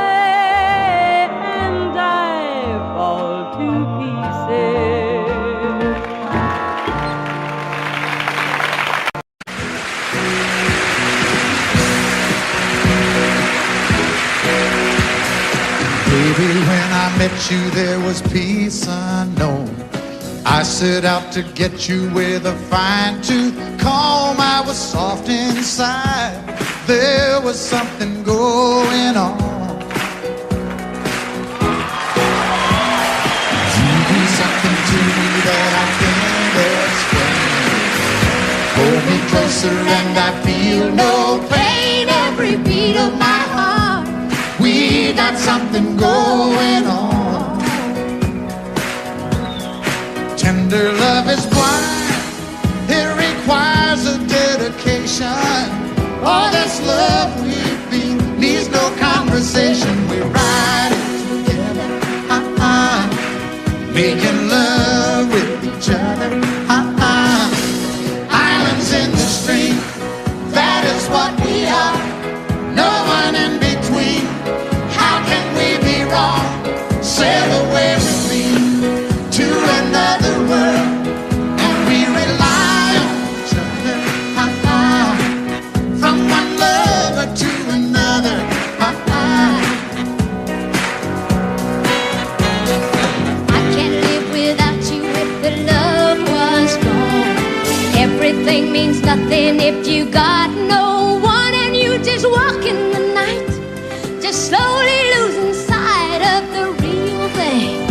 and I fall to pieces. Baby, when I met you, there was peace unknown. I set out to get you with a fine-tooth comb. I was soft inside. There was something going on. You do something to me that I can't explain. Hold me closer and I feel no pain. Every beat of my heart, we got something going on. Tender love is blind. It requires a dedication. All this love we feel needs no conversation. We're riding together, making love with each other, Islands in the stream, that is what we are. No one in between. How can we be wrong? Sail away with me to another world, and we rely on each other, from one lover to another, I can't live without you if the love was gone. Everything means nothing if you got no one, and you just walk in the night, just slowly losing sight of the real thing.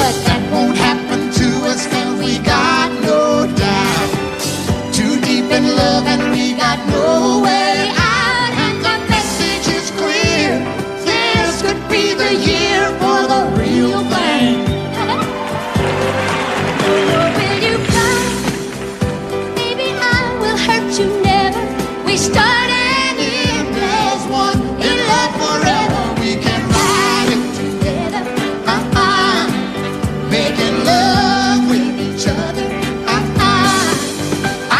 but that won't happen to us, and we got no doubt. Too deep in love, and we got no way out. And the message is clear. This could be the year for the real thing. Will you come? Maybe I will hurt you never. We start and end as one, In love forever, we can ride it together, making love with each other,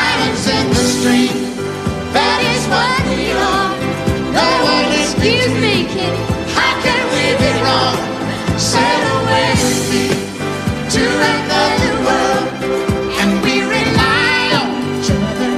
Islands in the stream, that is what we are. No one excuse me, kid. How can we be wrong? Sail away with me to another world, and we rely on each other,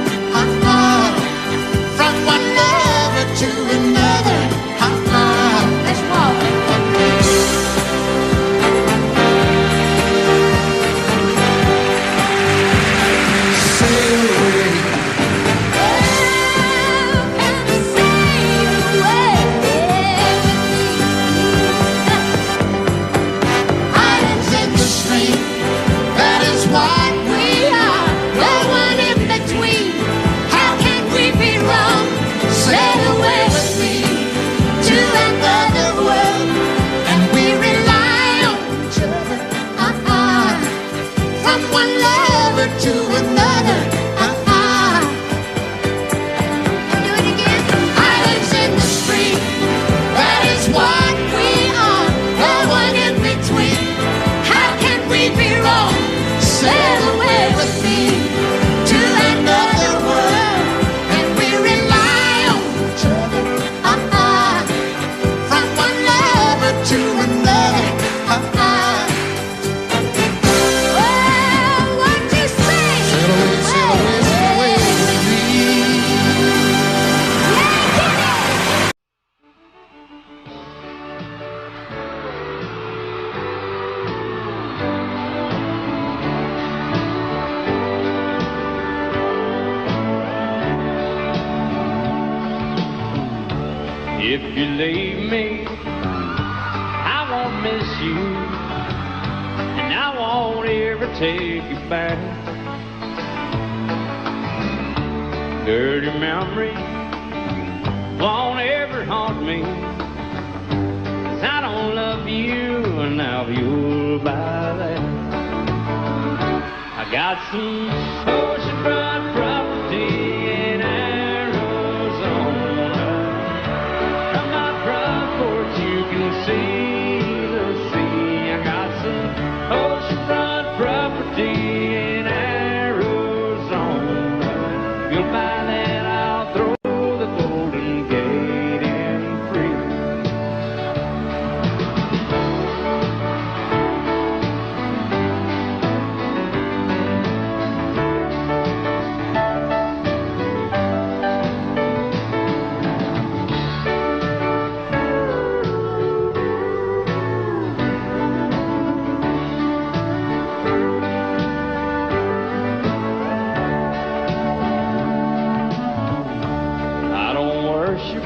If you leave me, I won't miss you, and I won't ever take you back. Dirty memories won't ever haunt me, 'cause I don't love you, and now you'll buy that. I got some oceanfront property in Arizona. From my front porch you can see the sea. I got some oceanfront property in Arizona. You'll buy that, I'll throw the Golden Gate in free. I don't worship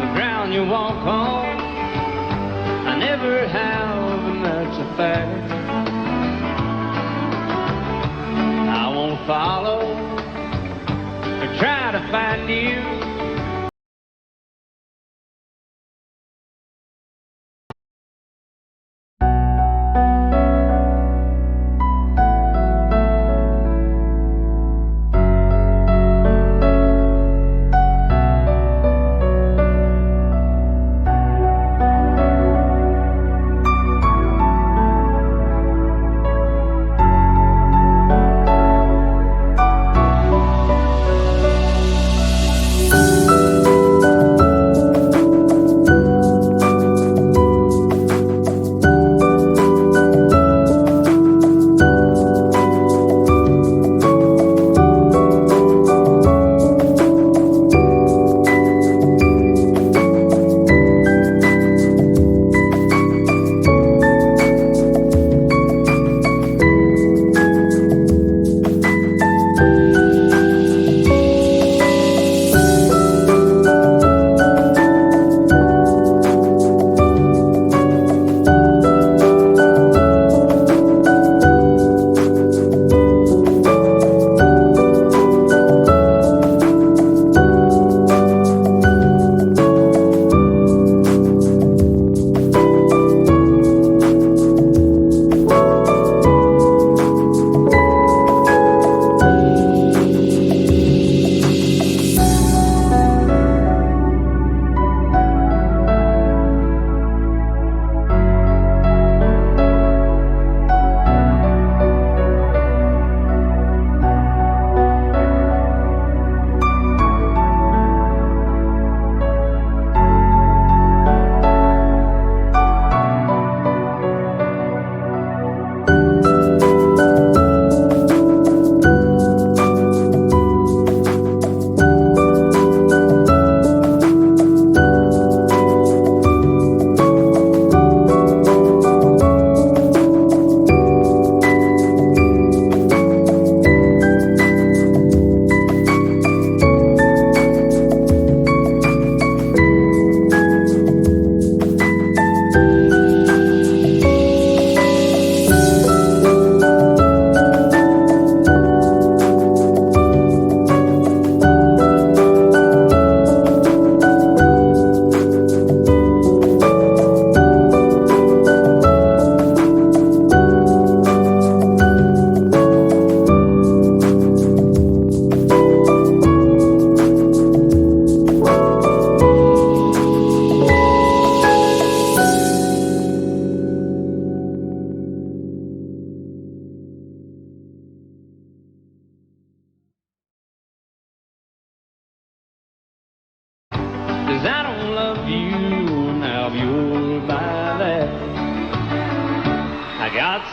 the ground you walk on. I never have, and that's a fact. I won't follow or try to find you.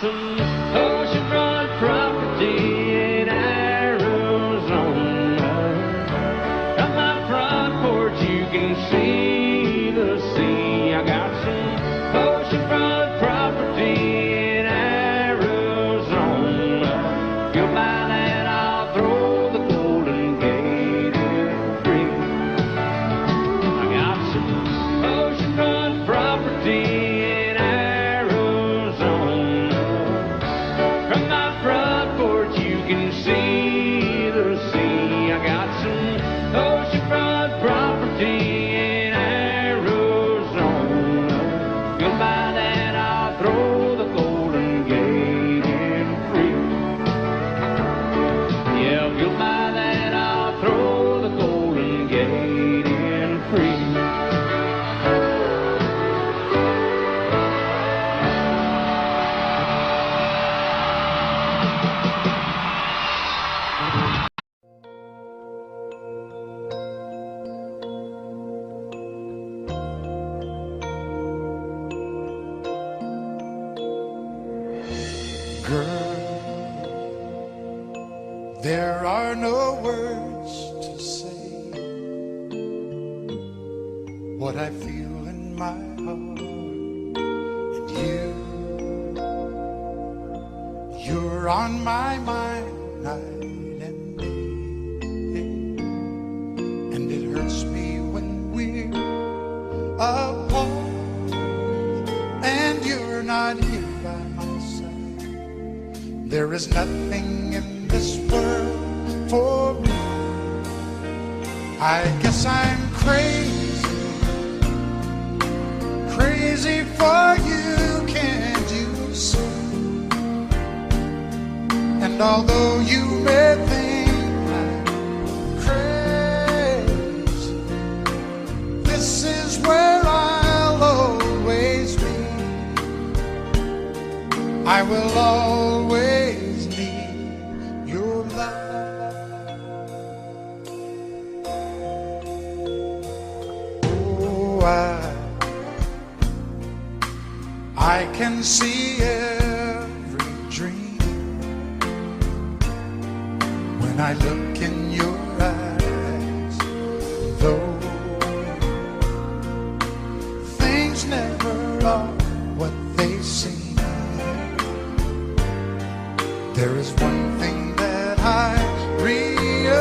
some oceanfront property in Arizona. From my front porch you can see the sea. I got some oceanfront property in Arizona. If you'll buy that, I'll throw the Golden Gate in free. I you'll buy that, I'll throw the Golden Gate in free. There are no words to say what I feel in my heart. And you're on my mind night and day. And it hurts me when we're apart and you're not here by my side. There is nothing in this world for me. I guess I'm crazy, crazy for you, can't you see? And although you may think I'm crazy, this is where I'll always be. I will always need your love. Oh, I can see every dream when I look in your eyes. Though things never are what they seem, there is one thing that I realize,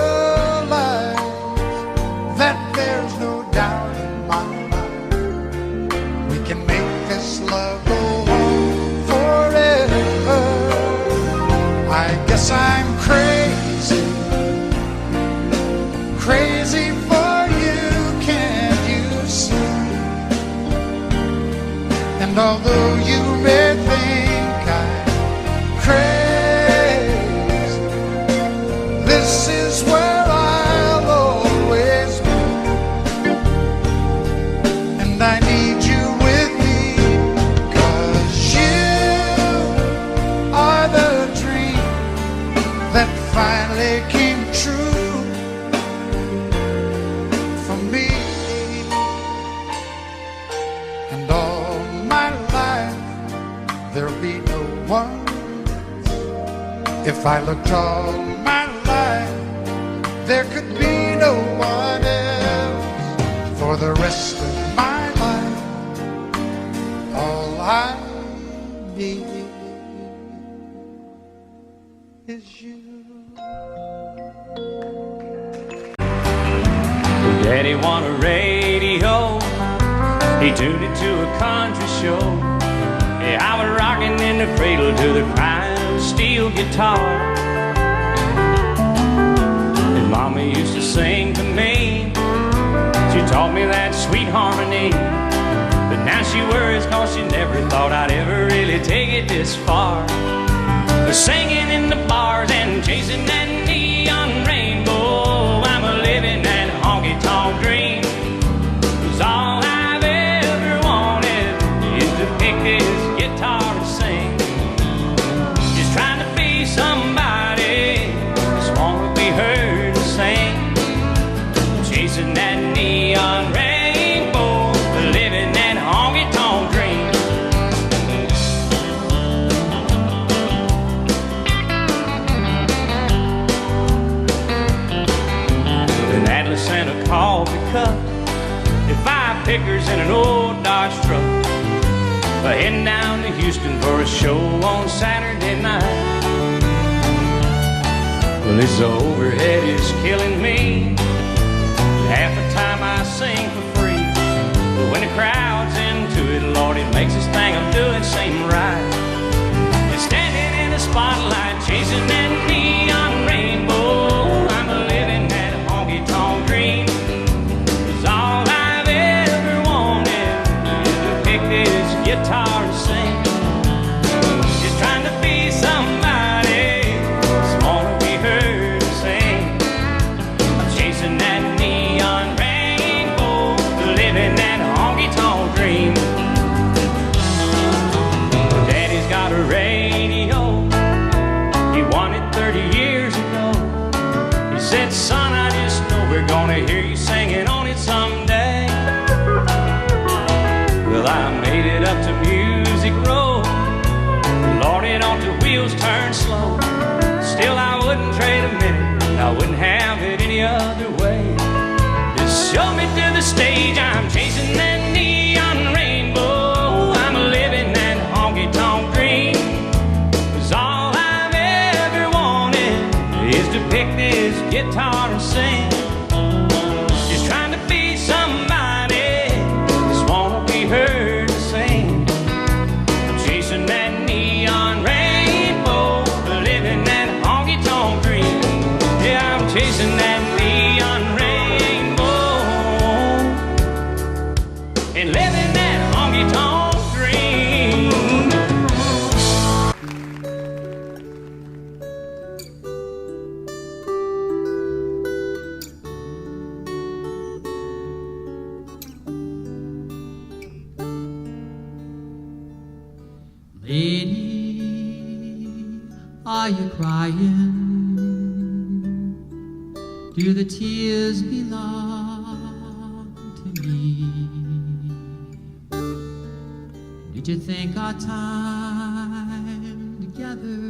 that there's no doubt in my mind. We can make this love go on forever. I guess I'm crazy, crazy for you, can't you see? And although you may think I'm crazy, this is where I'll always be. And I need you with me, 'cause you are the dream that finally came true for me. And all my life there'll be no one. If I looked all my life, there could be no one else. For the rest of my life, all I need is you. Daddy won a radio, he tuned it to a country show. Yeah, I was rocking in the cradle to the crying steel guitar. And Mama used to sing to me, she taught me that sweet harmony. But now she worries 'cause she never thought I'd ever really take it this far. But singing in the bars and chasing that neon rainbow, I'm a living that honky-tonk dream. 'Cause all I've ever wanted is to pick this guitar and sing. Just trying to be somebody, just wanna be heard to sing. Chasing that neon rainbow, living that honky-tonk dream. An Atlas and a coffee cup, and 5 pickers in an old Dodge truck. Heading down to Houston for a show on Saturday night. Well, this overhead is killing me. Half the time I sing for free, but when the crowd's into it, Lord, it makes this thing I'm doing seem right. And standing in the spotlight, chasing that neon rainbow, I'm a living that honky-tonk dream. 'Cause all I've ever wanted is to pick this guitar and sing. Just trying to be somebody, just wanna be heard to sing. Said, son, I just know we're gonna hear you singing on it someday. Well, I made it up to Music Row. Lord, it ought to wheels turn slow. Still, I wouldn't trade a minute, I wouldn't have it any other way. Just show me to the stage, I'm chasing that neon rainbow. I'm living that honky-tonk dream. 'Cause all I've ever wanted is to pick this guitar and sing. Just trying to be somebody, just wanna be heard to sing. I'm chasing that neon rainbow, living that honky-tonk dream. Yeah, I'm chasing that neon rainbow and living that honky-tonk dream. Lady, are you crying? Do the tears belong to me? Did you think our time together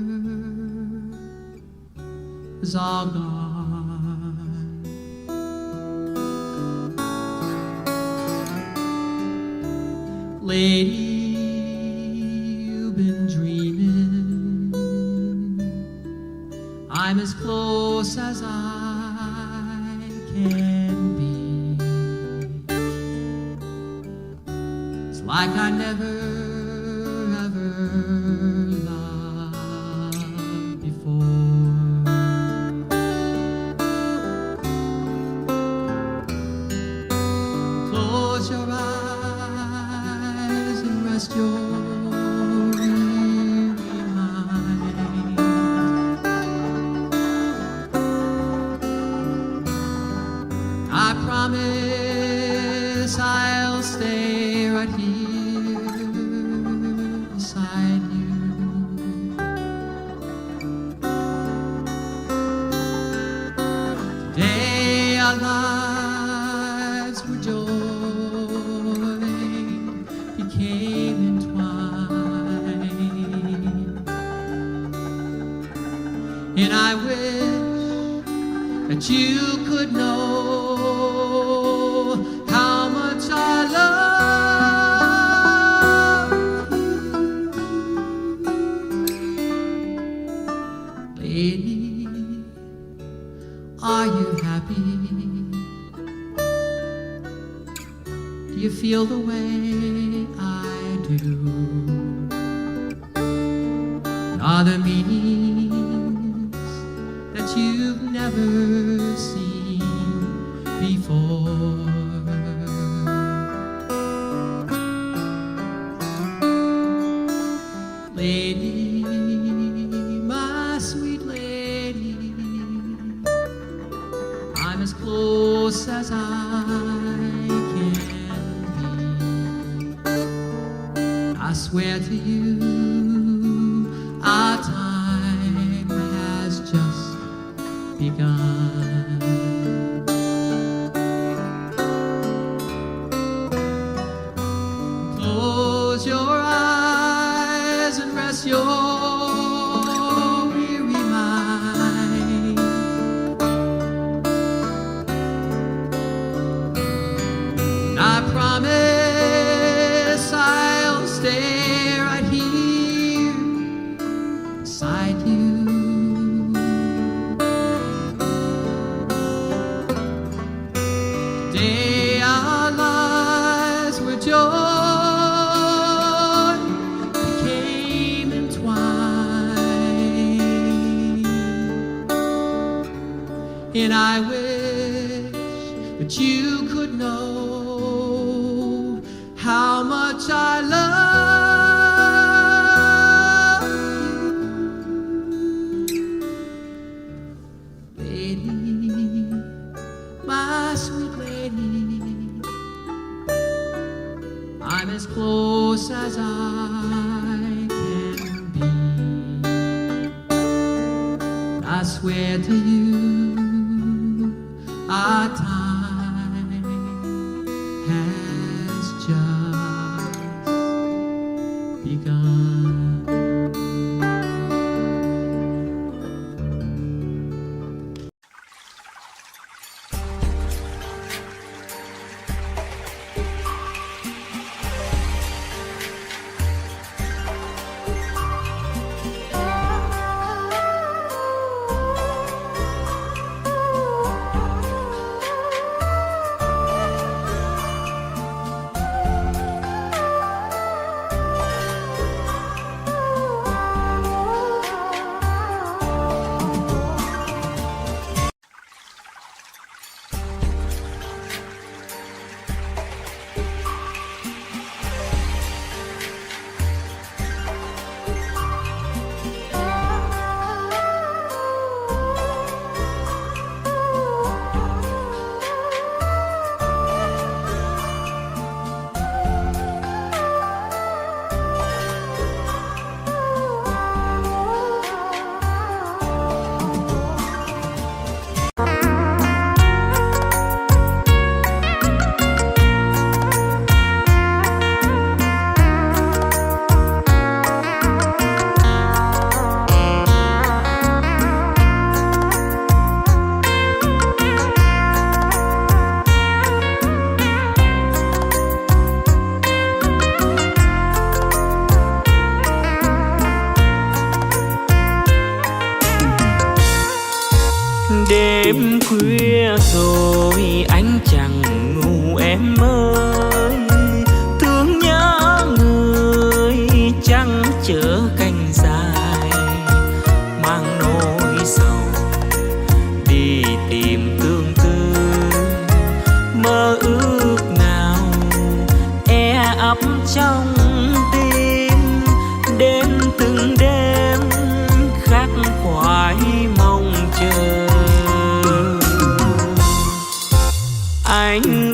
was all gone? Lady, I'm as close as I can be. It's like I never, ever loved before. Close your eyes and rest your I'll stay right here beside you. Today our lives were joy, became entwined, and I wish that you could know how much I love you. Lady, are you happy? Do you feel the way I do? Are there meanings that you've never seen before? Lady, my sweet lady, I'm as close as I can be. I swear to you, our time has just begun. Close your eyes and rest your weary mind. And I promise I'll stay right here beside you. Today our lives were joy. And I wish that you could know how much I love you. Lady, my sweet lady, I'm as close as I can be. I swear to you, our time has just begun. Đêm khuya rồi anh chẳng ngủ em ơi, thương nhớ người trăng chở cành dài, mang nỗi sầu đi tìm tương tư, mơ ước nào e ấp trong tim, đến từng đêm khắc khoải mong chờ. Anh